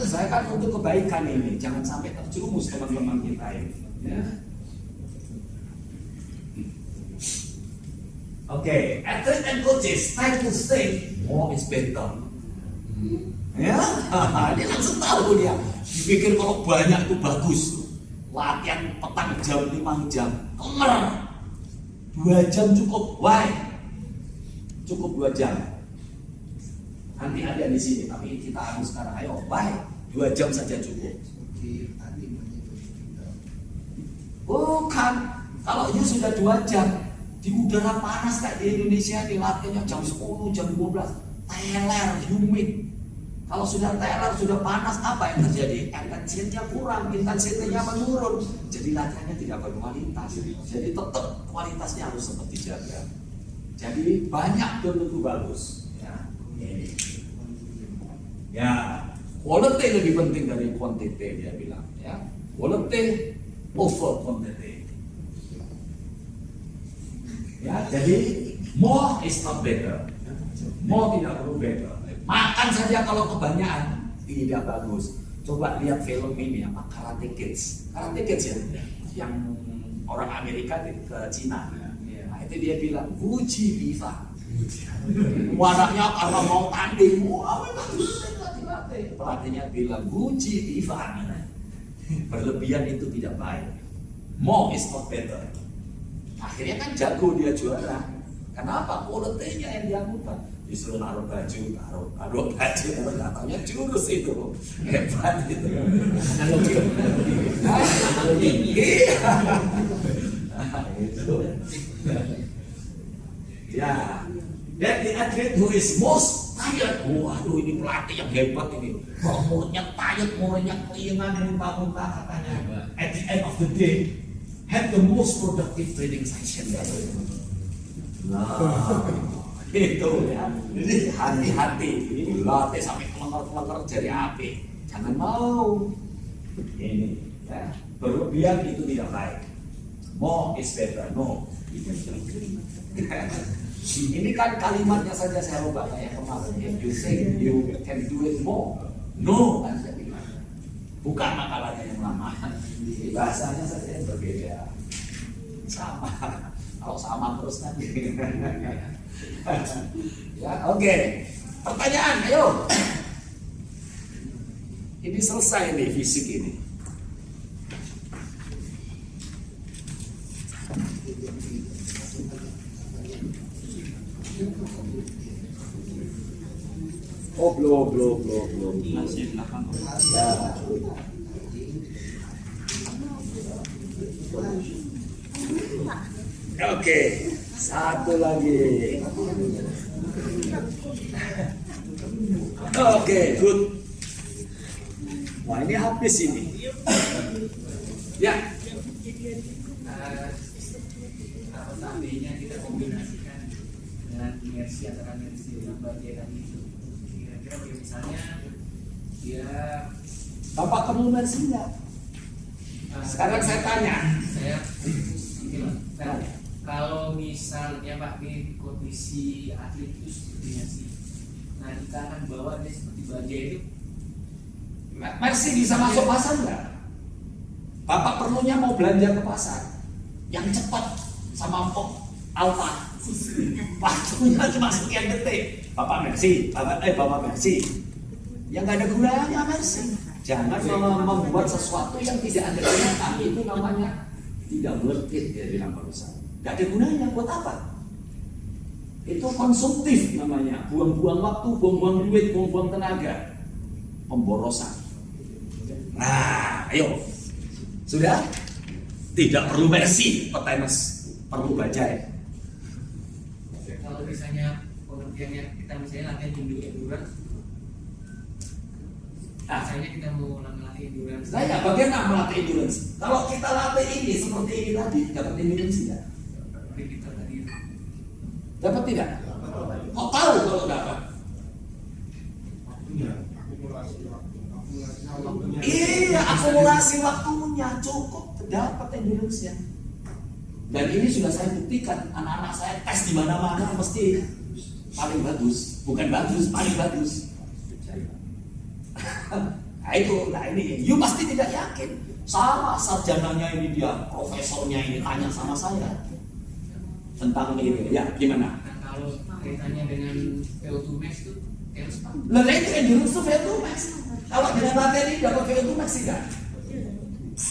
saya kan untuk kebaikan ini, jangan sampai terjerumus teman-teman kita ini. Ya. Oke, athlete and coaches try to say more is better. Ya, dia langsung tahu dia. Dipikir kalau banyak itu bagus. Latihan petang jam 5 jam, kemer. 2 jam cukup, why? Cukup 2 jam. Nanti ada di sini, tapi kita harus sekarang. Ayo, why? 2 jam saja cukup. Bukan, kalau you sudah 2 jam di udara panas kayak di Indonesia, dilatihnya jam 10, jam 12, teler, humid. Kalau sudah teler, sudah panas, apa yang terjadi? Intensitasnya kurang, intensitasnya menurun. Jadi latihannya tidak berkualitas. Jadi tetap kualitasnya harus tetap dijaga. Jadi banyak belum tentu bagus. Ya, ini. Ya, quality lebih penting dari quantity dia bilang. Ya, quality over quantity. Ya, jadi more is not better. More tidak perlu better. Makan saja kalau kebanyakan tidak bagus. Coba lihat film ini apa Karate Kids. Karate Kids ya, yang orang Amerika ke Cina. Nah itu dia bilang Wuji Viva. Anaknya karena mau tanding, pelatihnya bilang Wuji Viva. Berlebihan itu tidak baik. More is not better. Akhirnya kan jago dia juara. Kenapa? Quality-nya yang diakukan. disuruh taruh baju, taruh baju, katanya jurus itu hebat itu. Analogi. Iya. Itu. Ya, dan the athlete who is most tired, waduh ini pelatih yang hebat ini, kok mulutnya tired, mulutnya keringan, muntah-muntah katanya. At the end of the day, had the most productive training session. Nah, itu ya. Jadi hati-hati, ini latih sampai kelengar-kelengar jadi api. Jangan mau. Ini ya, berlebihan itu tidak baik. More is better, no. Ini kan kalimatnya saja saya ubah kayak kemarin. If you say you can do it more, no kan saya bilang. Bukan makalahnya yang lama. Bahasanya saja yang berbeda. Sama. Kalau sama terus nanti. Ya, oke. Pertanyaan, ayo. Ini selesai nih fisik ini. Oh, belum. Masih belakang. Ya. Oke, satu lagi. Oke, good. Wah, ini habis ini. Ya. Apa seandainya kita kombinasikan dengan inersi antara inersi yang bagian itu, kira-kira misalnya dia Bapak perlu mersinya. Sekarang saya tanya. saya gimana? Kalau misalnya Pak di kondisi atlet itu seperti inersi, nah kita akan bawa dia seperti bagian itu. Mercy bisa masuk pasar nggak? Bapak perlunya mau belanja ke pasar yang cepat sama Pok Alfa. Waktunya cuma sekian detik. Bapak Mercy, Bapak Mercy. Yang nggak ada gunanya Mercy. Jangan membuat sesuatu yang tidak ada gunanya. Itu namanya tidak worth it, dia bilang barusan. Nggak ada gunanya, buat apa? Itu konsumtif namanya. Buang-buang waktu, buang-buang duit, buang-buang tenaga. Pemborosan. Nah, ayo. Sudah? Tidak perlu Mercy, petenis. Perlu bajai. Kalau misalnya pengertiannya kita misalnya latihan jundu endurance, misalnya kita mau latih endurance. Nah ya, bagaimana melatih endurance? Kalau kita latih ini seperti ini tadi, dapat endurance tidak? Seperti kita tadi. Dapat tidak? Kok tahu kalau dapat? Iya, akumulasi waktunya cukup dapat endurance-nya. Dan ini sudah saya buktikan, anak-anak saya tes di mana-mana mesti paling bagus, bukan bagus, paling bagus. Nah ini, you pasti tidak yakin. Sama sarjananya ini dia, profesornya ini tanya sama saya tentang ini, ya gimana? Nah, kalau kaitannya dengan VO2 max itu harus Pak. Lalu itu endurance itu VO2 max. Kalau dengan latihan ini dapat VO2 max tidak?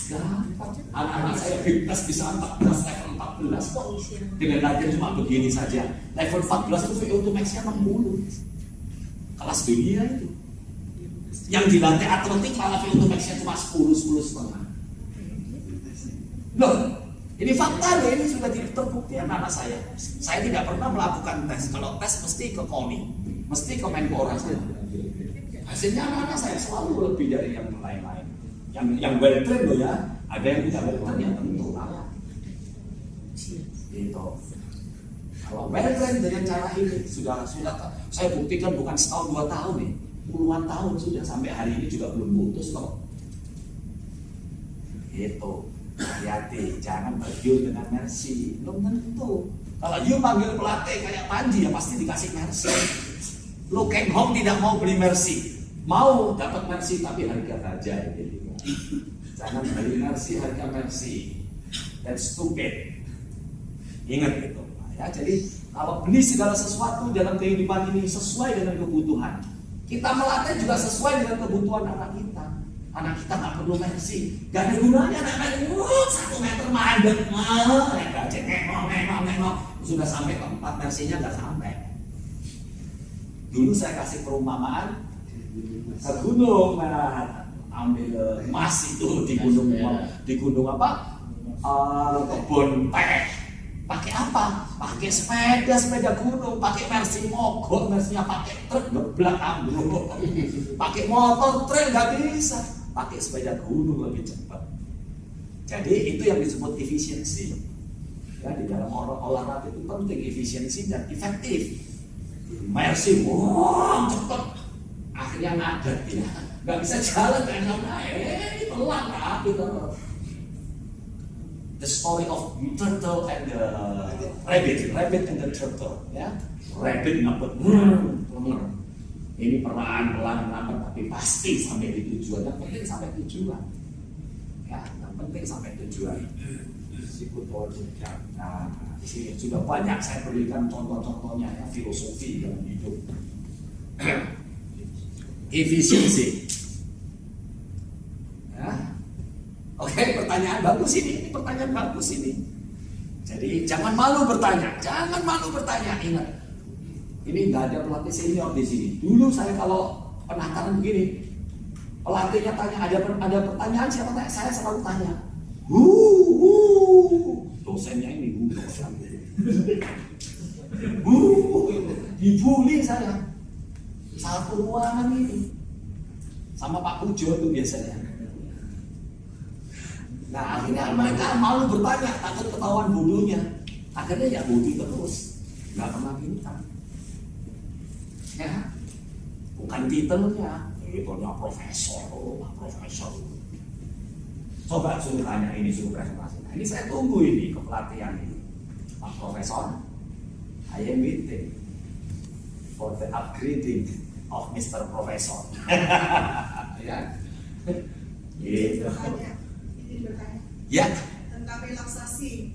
Dapat. Anak-anak saya big test bisa 14 level 14 kok. Dengan latihan cuma begini saja. Level 14 itu VO2 max-nya 60. Kelas dunia itu. Yang dilatih atletik malah VO2 max-nya cuma 10,5. Loh, ini fakta loh, ini sudah terbukti anak saya. Saya tidak pernah melakukan tes. Kalau tes mesti ke KONI, mesti ke Menpora saja. Hasilnya anak-anak saya selalu lebih dari yang lain-lain. Yang well trained loh ya, ada yang tidak well trained yang tentu kalah. Gitu. Kalau well trained dengan cara ini sudah saya buktikan bukan setahun 2 tahun nih, puluhan tahun sudah sampai hari ini juga belum putus kok. Gitu. Hati-hati, jangan berjul dengan Mercy. Belum tentu. Kalau you panggil pelatih kayak Panji ya pasti dikasih Mercy. Lo Ken Hong tidak mau beli Mercy, mau dapat Mercy tapi harga bajai. Gitu. Jangan beli Mercy harga Mercy. That's stupid. Ingat itu. Ya, jadi kalau beli segala sesuatu dalam kehidupan ini sesuai dengan kebutuhan. Kita melatih juga sesuai dengan kebutuhan anak kita. Anak kita nggak perlu Mercy, nggak ada gunanya anak-anak 1 meter mandek, nengok, sudah sampai ke 4 Mercy-nya nggak sampai. Dulu saya kasih perumpamaan ke gunung, ambil emas itu di gunung apa? Kebun teh. Pakai apa? Pakai sepeda gunung, pakai Mercy mogok, Mercy-nya pakai truk ngeblak ambruk. Pakai motor trail nggak bisa, pakai sepeda gunung lebih cepat. Jadi itu yang disebut efisiensi. Ya, di dalam olahraga itu penting efisiensi dan efektif. Mercy, wah cepat, akhirnya ngadet ya, nggak bisa jalan karena pelan lah gitu. The story of turtle and the rabbit and the turtle, ya. Rabbit ngapet, ini pelan-pelan ngapet, tapi pasti sampai di tujuan. Yang penting sampai tujuan, ya. Yang penting sampai tujuan. Nah, di sini sudah banyak saya berikan contoh-contohnya ya, filosofi dalam hidup. Efisiensi. Ya. Oke, pertanyaan bagus ini pertanyaan bagus ini. Jadi jangan malu bertanya, ingat. Ini nggak ada pelatih senior di sini. Dulu saya kalau penakaran begini, pelatihnya tanya ada pertanyaan siapa tanya, saya selalu tanya. Dosennya ini dosen. Dibully saya. Satu ruangan ini sama Pak Pujo itu biasanya. Nah akhirnya mereka malu bertanya, takut ketahuan bodohnya. Akhirnya ya bodoh terus, nggak pernah pintar. Ya, bukan titelnya, titelnya profesor, profesor. Coba suruh tanya ini, suruh presentasi. Nah, ini saya tunggu ini kepelatihan ini, Pak Profesor. I am waiting for the upgrading of Mr. Professor. Ya, gitu. Bertanya Ya. tentang relaksasi.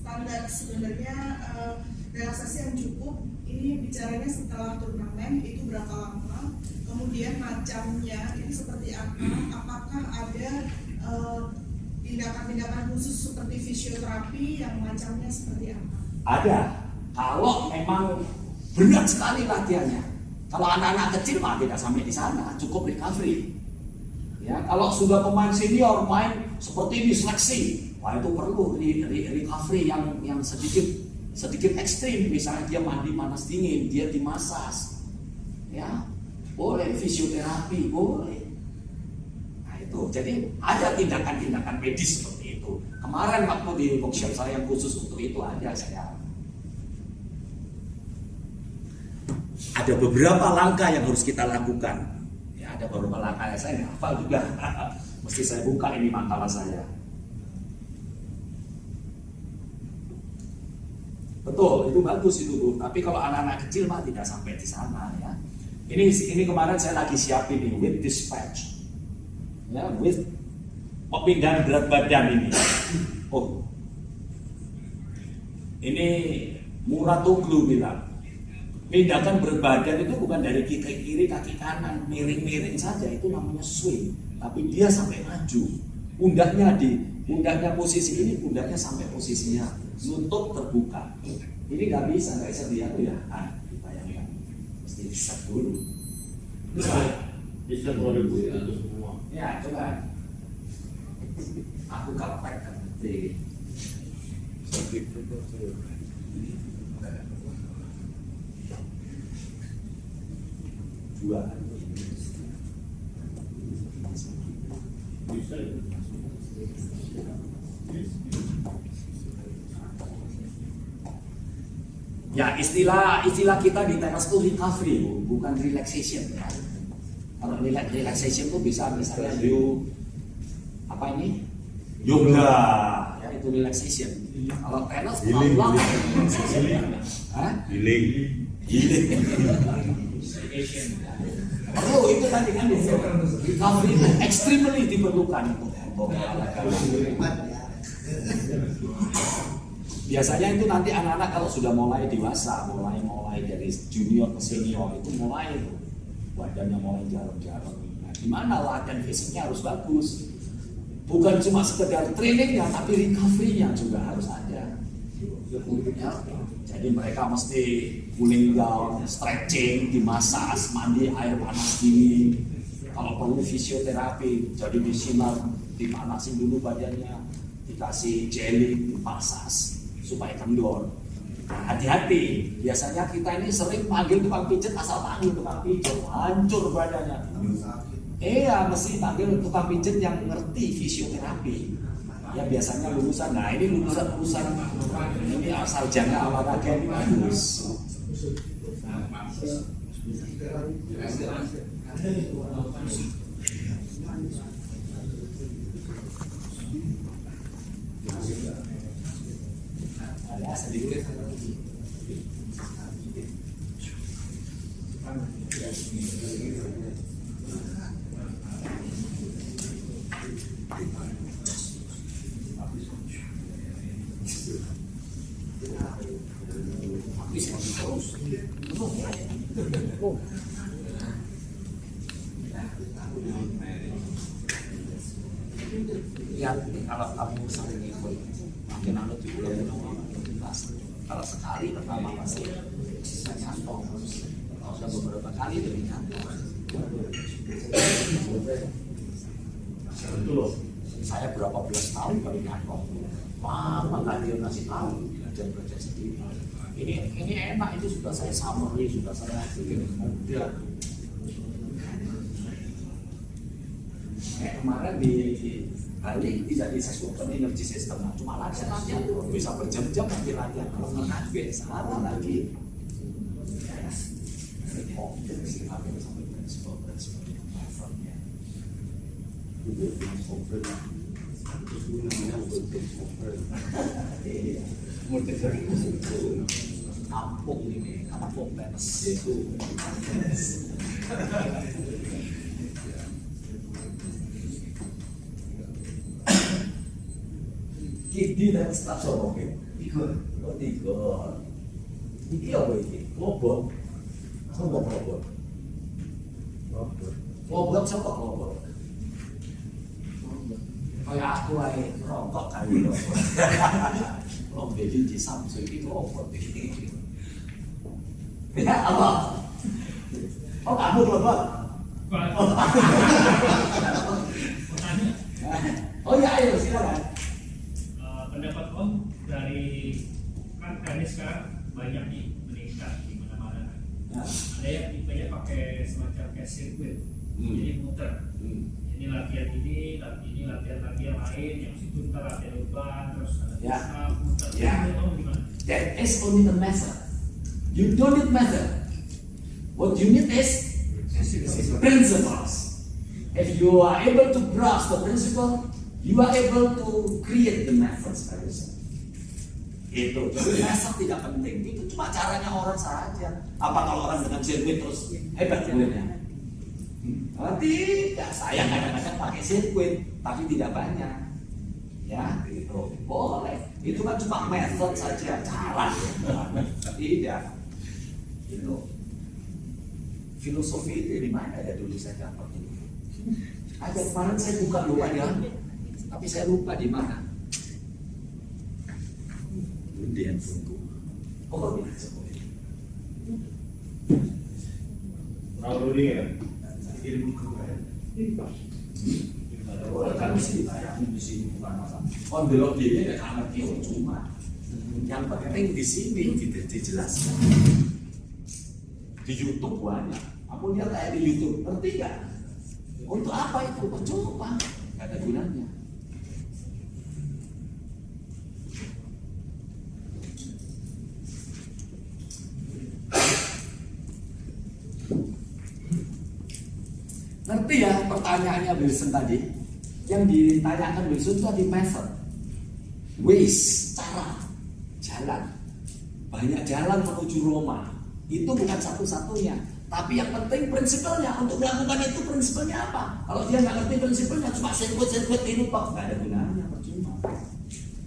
Standar sebenarnya relaksasi yang cukup ini bicaranya setelah turnamen itu berapa lama, kemudian macamnya ini seperti apa, apakah ada tindakan-tindakan khusus seperti fisioterapi yang macamnya seperti apa? Ada. Kalau memang berat sekali latihannya. Kalau anak-anak kecil mah tidak sampai di sana, cukup recovery. Ya, kalau sudah pemain senior main seperti ini seleksi, wah itu perlu recovery yang sedikit ekstrim. Misalnya dia mandi panas dingin, dia dimasas, ya boleh fisioterapi boleh. Nah itu, jadi ada tindakan-tindakan medis seperti itu. Kemarin waktu di workshop saya yang khusus untuk itu ada saya. Ada beberapa langkah yang harus kita lakukan. Ada beberapa langkah saya nggak hafal juga. Mesti saya buka ini makalah saya. Betul, itu bagus itu Bu. Tapi kalau anak-anak kecil mah tidak sampai di sana ya. Ini kemarin saya lagi siapin ini with dispatch. Ya, with pemindahan berat badan ini. Oh. Ini Muratoglu bilang. Pindahkan berat badan itu bukan dari kiri kaki kanan, miring-miring saja, itu namanya swing. Tapi dia sampai maju. Pundaknya posisi ini, pundaknya sampai posisinya lutut terbuka. Ini nggak bisa lihat ya. Bayangkan, mesti set dulu. Bisa kalau itu semua. Ya, coba. Aku kalau pakai nanti. Dua. Ya istilah kita di tenis itu recovery, bukan relaxation ya. Kalau relaxation itu bisa misalnya apa ini? Yoga, ya itu relaxation. Kalau tenis pelan-pelan relaxation. Hah? Healing. Itu tadi kan recovery itu extremely diperlukan untuk olahraga. Biasanya itu nanti anak-anak kalau sudah mulai dewasa, mulai dari junior ke senior itu mulai badannya mulai jarum-jarum. Nah, gimana latihan fisiknya harus bagus. Bukan cuma sekedar trainingnya, tapi recovery-nya juga harus ada. Ya. Jadi mereka mesti cooling down, stretching, dimasas, mandi air panas dingin. Kalau perlu fisioterapi, jadi disinar, dipanasin dulu badannya, dikasih jelly, dipasas supaya kendor. Hati-hati, biasanya kita ini sering panggil tukang pijet, asal panggil tukang pijet, hancur badannya. Iya, mesti panggil tukang pijet yang ngerti fisioterapi. Ya biasanya lulusan, nah ini lulusan ini asal jangan olahraga ini bagus. Ada sedikit. Ya, kalau kamu sering ikut, makin anut di bulan makin pas. Kalau sekali pertama pasti saya kantong, kalau sudah beberapa kali lebih kantong. Saya berapa belas tahun baru kantong. Wah, maka dia ngasih tahu belajar sendiri. Ini enak, itu sudah saya summary, sudah saya bikin mudah. Kemarin di Bali tidak disesuaikan energi sistem, cuma latihan bisa berjam-jam nanti latihan. Kalau nggak biasa lagi. Kampung ini, kampung tenis itu. Kidi dan staf sorong tiga. Iki apa iki? Lobot. Sombong lobot. Lobot siapa lobot? Kayak aku aja rokok kali lobot. Lobot di Samsung itu lobot. Ya apa? Oh kamu lobot? Oh ya ayo silakan. Pendapat Om dari kan tenis sekarang banyak nih meningkat di mana-mana kan. Ada yang tipenya pakai semacam kayak sirkuit, jadi muter. Ini latihan ini latihan lain, yang situ ntar latihan beban, terus ada muter. Om gimana? That is only the method. You don't need method. What you need is principles. If you are able to grasp the principle, you are able to create the methods by yourself. Itu, jadi method tidak penting. Itu cuma caranya orang saja. Apa kalau orang dengan sirkuit terus hebat bolehnya? Tidak, saya kadang-kadang pakai sirkuit, tapi tidak banyak. Ya, gitu. Boleh. Itu kan cuma method saja, cara. Tidak. Itu. Filosofi itu di mana ya dulu saya dapat itu? Ada kemarin saya lupa ya. Tapi saya lupa di mana. Kemudian tunggu. Oh, ini seperti ini. Terlalu dia. Kirim ke saya. Oh, kan di sini bukan masalah. Oh, belok dia ya kamar dia cuma. Yang penting di sini dijelaskan. Di YouTube banyak. Aku lihat kayak di YouTube, ngerti nggak? Untuk apa itu? Percuma. Gak ada gunanya. Ngerti ya pertanyaannya Wilson tadi? Yang ditanyakan Wilson itu tadi method, ways, cara, jalan. Banyak jalan menuju Roma. Itu bukan satu-satunya. Tapi yang penting prinsipalnya. Untuk melakukan itu prinsipalnya apa? Kalau dia nggak ngerti prinsipalnya, cuma sirkuit ini kok nggak ada gunanya, percuma.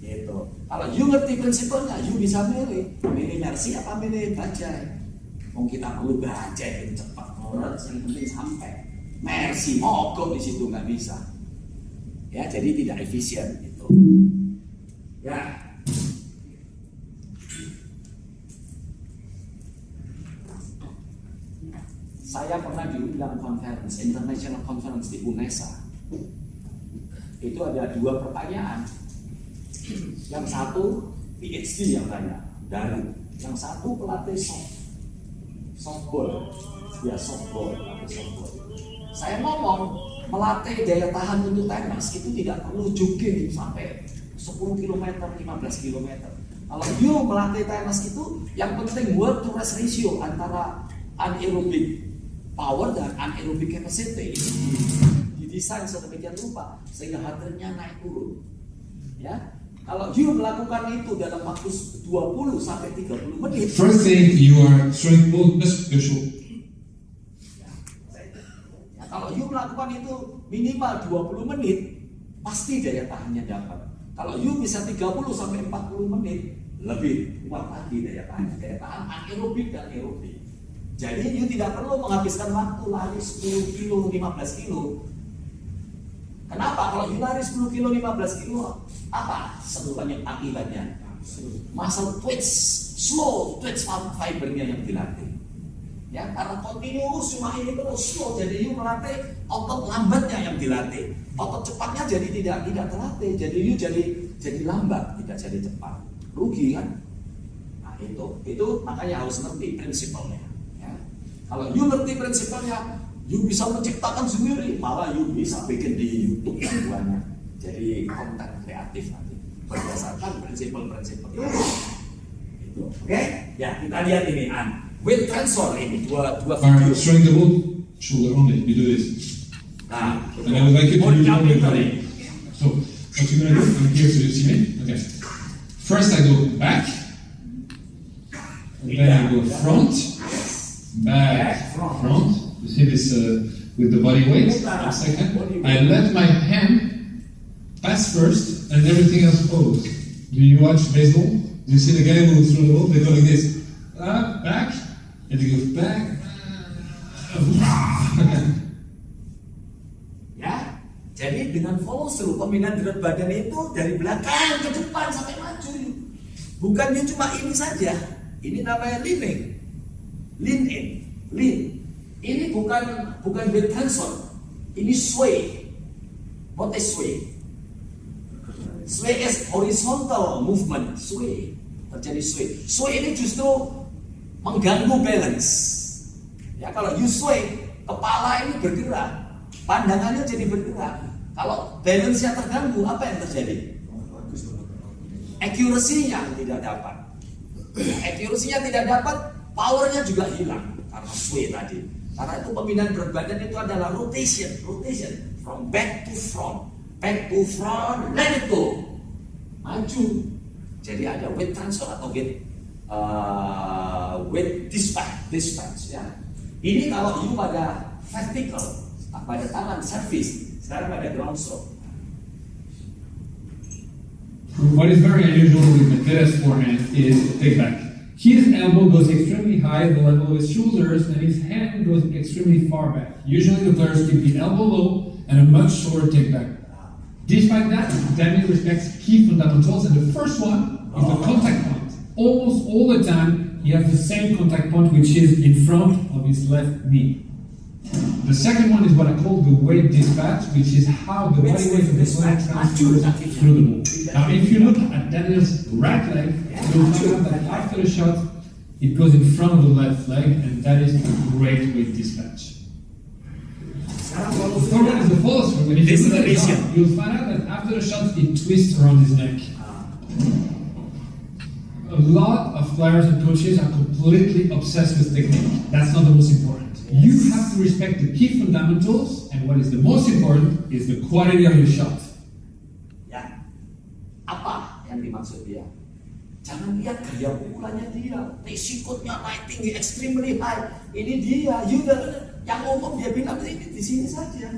Gitu. Kalau you ngerti prinsipalnya, you bisa milih Mercy apa milih bajai. Mau kita perlu bajai yang cepat, orang yang penting sampai. Mercy mogok di situ nggak bisa. Ya, jadi tidak efisien gitu. Ya. Saya pernah diundang conference, international conference di UNESA. Itu ada 2 pertanyaan. Yang satu PhD yang tanya, dari yang satu pelatih softball. Ya softball. Saya ngomong melatih daya tahan untuk tenis itu tidak perlu jogging sampai 10 km, 15 km. Kalau you melatih tenis itu yang penting work to rest ratio antara anaerobic power dan anaerobic capacity ini didesain sedemikian rupa sehingga heart rate-nya naik turun. Ya. Kalau you melakukan itu dalam waktu 20 sampai 30 menit. First thing, you are throwing both muscle. Kalau you melakukan itu minimal 20 menit, pasti daya tahannya dapat. Kalau you bisa 30 sampai 40 menit, lebih kuat lagi daya tahan anaerobik dan aerobik. Jadi you tidak perlu menghabiskan waktu lari 10 kilo, 15 kilo. Kenapa? Kalau you lari 10 kilo, 15 kilo, apa sebetulnya akibatnya? Muscle twitch, slow twitch fibernya yang dilatih. Ya, karena continuous cuma ini terus slow, jadi you melatih otot lambatnya yang dilatih, otot cepatnya jadi tidak terlatih, jadi you jadi lambat, tidak jadi cepat, rugi kan? Nah itu makanya harus ngerti prinsipnya. Ya. Kalau you ngerti prinsipnya, you bisa menciptakan sendiri, malah you bisa bikin di YouTube semuanya, jadi konten kreatif nanti berdasarkan prinsip-prinsip itu. Oke? Ya kita lihat ini weight transfer ini dua video. Throwing the ball shoulder only. You do this. Nah, And I would like you to do jump it. ini. So, what you're gonna do, I'm here so you see me. Okay. First I go back. And then I go front. Back, front. You see this with the body weight. A second. I let my hand pass first and everything else follows. Do you watch baseball? Do you see the guy who throw the ball? They go like this. Back. And he goes back. Ya, jadi dengan follow through pemindahan berat badan itu dari belakang ke depan sampai maju. Bukannya cuma ini saja. Ini namanya lean in. Ini bukan weight transfer. Ini sway. What is sway? Sway is horizontal movement. Sway. Terjadi sway. Sway ini justru mengganggu balance. Ya, kalau you sway, kepala ini bergerak, pandangannya jadi bergerak. Kalau balance-nya terganggu, apa yang terjadi? Accuracy-nya tidak dapat. Accuracy-nya tidak dapat, power-nya juga hilang karena sway tadi. Karena itu pemindahan berat badan itu adalah rotation from back to front, let it go, maju. Jadi ada weight transfer atau weight dispatch ya. Ini kalau you pada vertical, pada tangan service, sekarang pada ground stroke. What is very unusual with Medvedev's forehand is take back. His elbow goes extremely high, the level of his shoulders, and his hand goes extremely far back. Usually the players keep the elbow low and a much shorter take back. Despite that, Daniel respects key fundamentals, and the first one is the contact point. Almost all the time, he has the same contact point, which is in front of his left knee. The second one is what I call the weight dispatch, which is how the body weight of the player transfers through the ball. Now, if you look at Daniel's right leg, you'll find out that after the shot, it goes in front of the left leg, and that is a great weight dispatch. The third one is the follow through. When you look at the shot, you'll find out that after the shot, it twists around his neck. A lot of players and coaches are completely obsessed with technique. That's not the most important. You have to respect the key fundamentals, and what is the most important is the quality of your shot. Ya, apa yang dimaksud dia? Jangan lihat gaya pukulannya dia, sikutnya naik tinggi, extremely high. Ini dia, yang umum dia bilang ini di sini saja.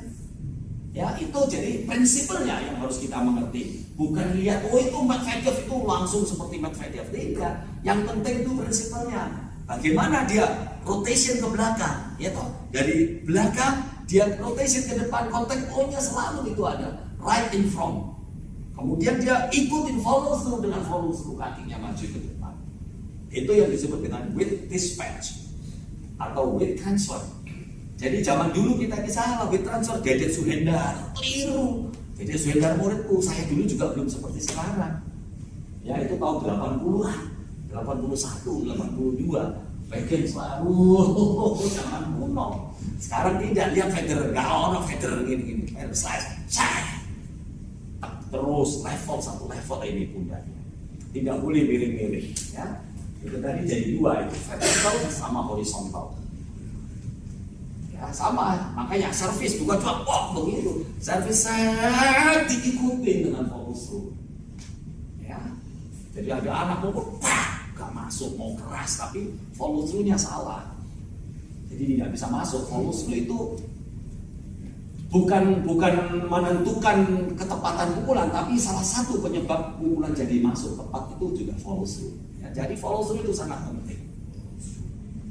Ya, itu jadi prinsipnya yang harus kita mengerti. Bukan lihat, oh itu Medvedev itu langsung seperti Medvedev. Tidak. Yang penting itu prinsipnya. Bagaimana dia rotation ke belakang, ya toh? Dari belakang dia rotation ke depan, kontak point-nya selalu itu ada, right in front. Kemudian dia ikutin follow through dengan follow through, kakinya maju ke depan. Itu yang disebut dengan weight dispatch atau weight transfer. Jadi zaman dulu kita ini salah, weight transfer Dede Suhendar, keliru. Dede Suhendar muridku, saya dulu juga belum seperti sekarang. Ya itu tahun 80-an, 81, 82. Pegang selalu zaman kuno. Sekarang tidak, lihat Federer, gak ono Federer gini-gini. Slice, terus level satu level ini pundaknya. Tidak boleh miring-miring. Ya. Itu tadi jadi dua, itu vertikal sama horizontal. Ya, sama, makanya servis bukan cuma begitu. Servis saya diikuti dengan follow through. Ya. Jadi ada anak pukul, gak masuk, mau keras tapi follow through-nya salah. Jadi tidak bisa masuk. Follow through itu bukan menentukan ketepatan pukulan, tapi salah satu penyebab pukulan jadi masuk tepat itu juga follow through. Ya, jadi follow through itu sangat penting.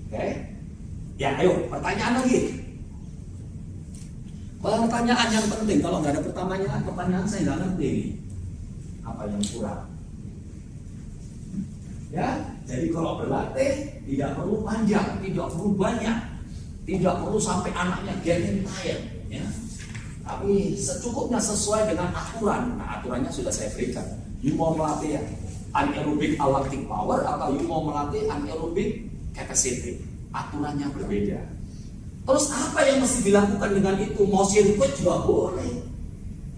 Oke? Ya, ayo pertanyaan lagi. Pertanyaan yang penting, kalau nggak ada pertanyaan saya nggak ngerti apa yang kurang. Ya, jadi kalau berlatih tidak perlu panjang, tidak perlu banyak, tidak perlu sampai anaknya getting tired, ya. Tapi secukupnya sesuai dengan aturan. Nah, aturannya sudah saya berikan. You mau melatih anaerobic lactic power atau you mau melatih anaerobic capacity, aturannya berbeda. Terus apa yang mesti dilakukan dengan itu? Mau sirkuit juga boleh,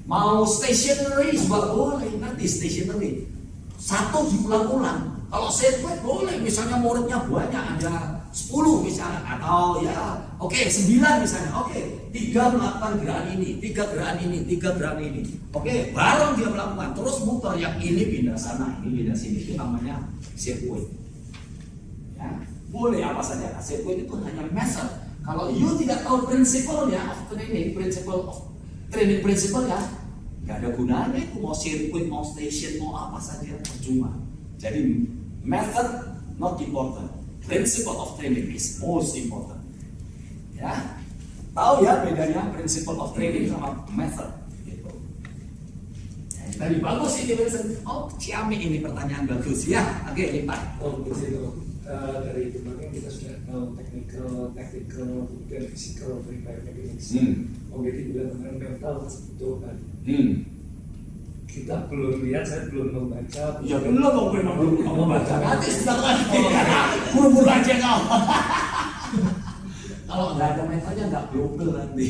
mau stationary juga boleh. Nanti stationary satu diulang-ulang. Kalau sirkuit boleh, misalnya muridnya banyak, ada 10 misalnya, atau ya oke 9 misalnya, oke 3 melakukan gerakan ini, 3 gerakan ini, 3 gerakan ini, oke bareng dia melakukan, terus muter yang ini pindah sana, ini pindah sini, itu namanya sirkuit. Ya, boleh apa saja. Nah, sirkuit itu hanya method. Kalau you tidak tahu prinsipalnya of training, prinsipal ya, nggak ada gunanya itu mau sirkuit, mau station, mau apa saja percuma. Jadi method not important, principle of training is most important. Ya, tahu ya bedanya principle of training sama method. Gitu. Ya, tadi bagus ini Wilson. Oh, Ciami ini pertanyaan bagus ya. Oke, lipat. Oh, betul. Dari kemarin kita sudah tahu technical dan physical repair mechanics. Oh, jadi bilang kemarin mental kebutuhan. Kita belum lihat, saya belum membaca. Ya belum membaca. Nanti setelah buru-buru aja kau. Kalau nggak ada mentalnya nggak global nanti.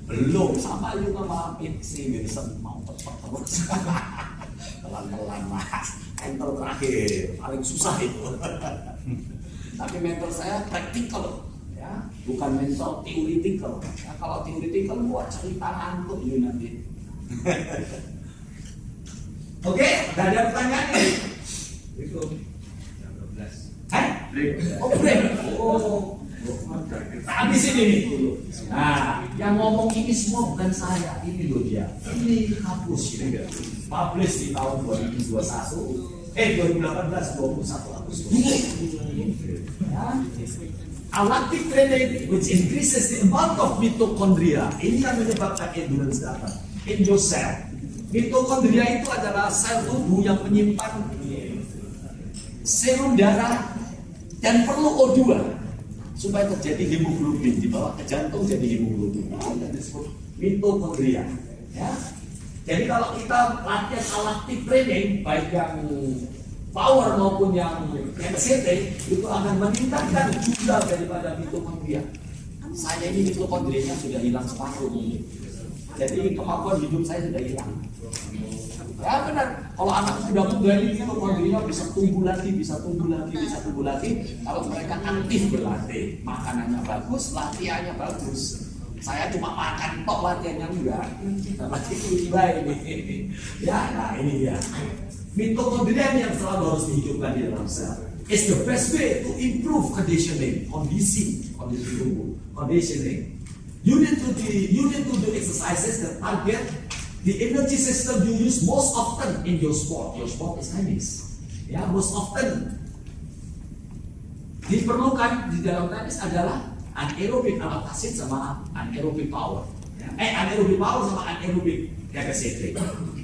Belum, sama juga sama si Wilson mau cepat terus. Pelan-pelan mas. Mental terakhir paling susah itu. Tapi mental saya praktikal, ya, bukan mental teoretikal. Ya, kalau teoretikal buat cerita ngantuk you nanti. Oke, udah ada pertanyaan nih? Itu jam 12. Oh, break. Oh, habis ini nih. Nah, yang ngomong ini semua bukan saya, ini loh dia. Ini hapus ini. Publish di tahun 2021. 2018, 21 Agustus. Ya. Lactic training which increases the amount of mitochondria. Ini yang menyebabkan endurance datang in your cell. Mitokondria itu adalah sel tubuh yang menyimpan serum darah dan perlu O2 supaya terjadi hemoglobin di bawah ke jantung, jadi hemoglobin. Itu disebut mitokondria. Ya. Jadi kalau kita latihan lactic training, baik yang power maupun yang capacity, itu akan meningkatkan jumlah daripada mitokondria. Saya ini mitokondrianya sudah hilang separuh ini. Jadi kemampuan hidup saya sudah hilang. Ya benar. Kalau anak muda ini mitokondrianya bisa tumbuh lagi, bisa tumbuh lagi, bisa tumbuh lagi. Kalau mereka aktif berlatih, makanannya bagus, latihannya bagus. Saya cuma makan tok, latihannya enggak. Lagi tiba ini. Ya, nah ini dia. Mitokondria yang selalu harus dihidupkan di dalam sel. It's the best way to improve conditioning, kondisi tubuh, conditioning. You need to do exercises that target the energy system you use most often in your sport. Your sport is tenis. Ya, most often diperlukan di dalam tenis adalah anaerobic adaptation sama anaerobic power. Anaerobic power sama anaerobic capacity.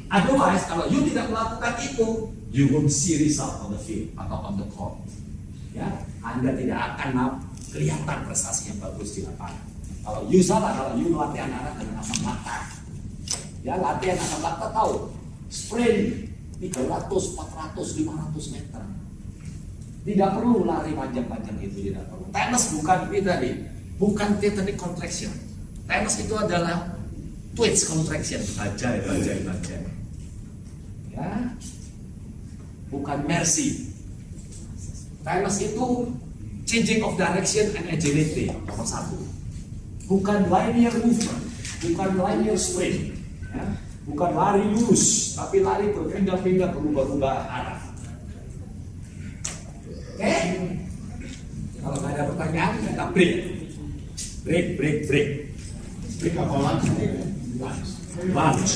Otherwise, kalau you tidak melakukan itu, you won't see result on the field atau on the court. Ya, Anda tidak akan kelihatan prestasi yang bagus di lapangan. Kalau you salah, kalau you latihan anak dengan asam laktat, ya latihan asam laktat tahu, sprint 300, 400, 500 meter. Tidak perlu lari panjang-panjang itu, tidak perlu. Tenis bukan itu tadi, bukan technique contraction. Tenis itu adalah twitch contraction, bajai. Ya, bukan mercy. Tenis itu changing of direction and agility nomor 1. Bukan linear movement, bukan linear sprint, ya. Bukan lari lurus, tapi lari berpindah-pindah, berubah-ubah arah. Oke? Kalau nggak ada pertanyaan, kita break. Break. Break apa lunch? Lunch.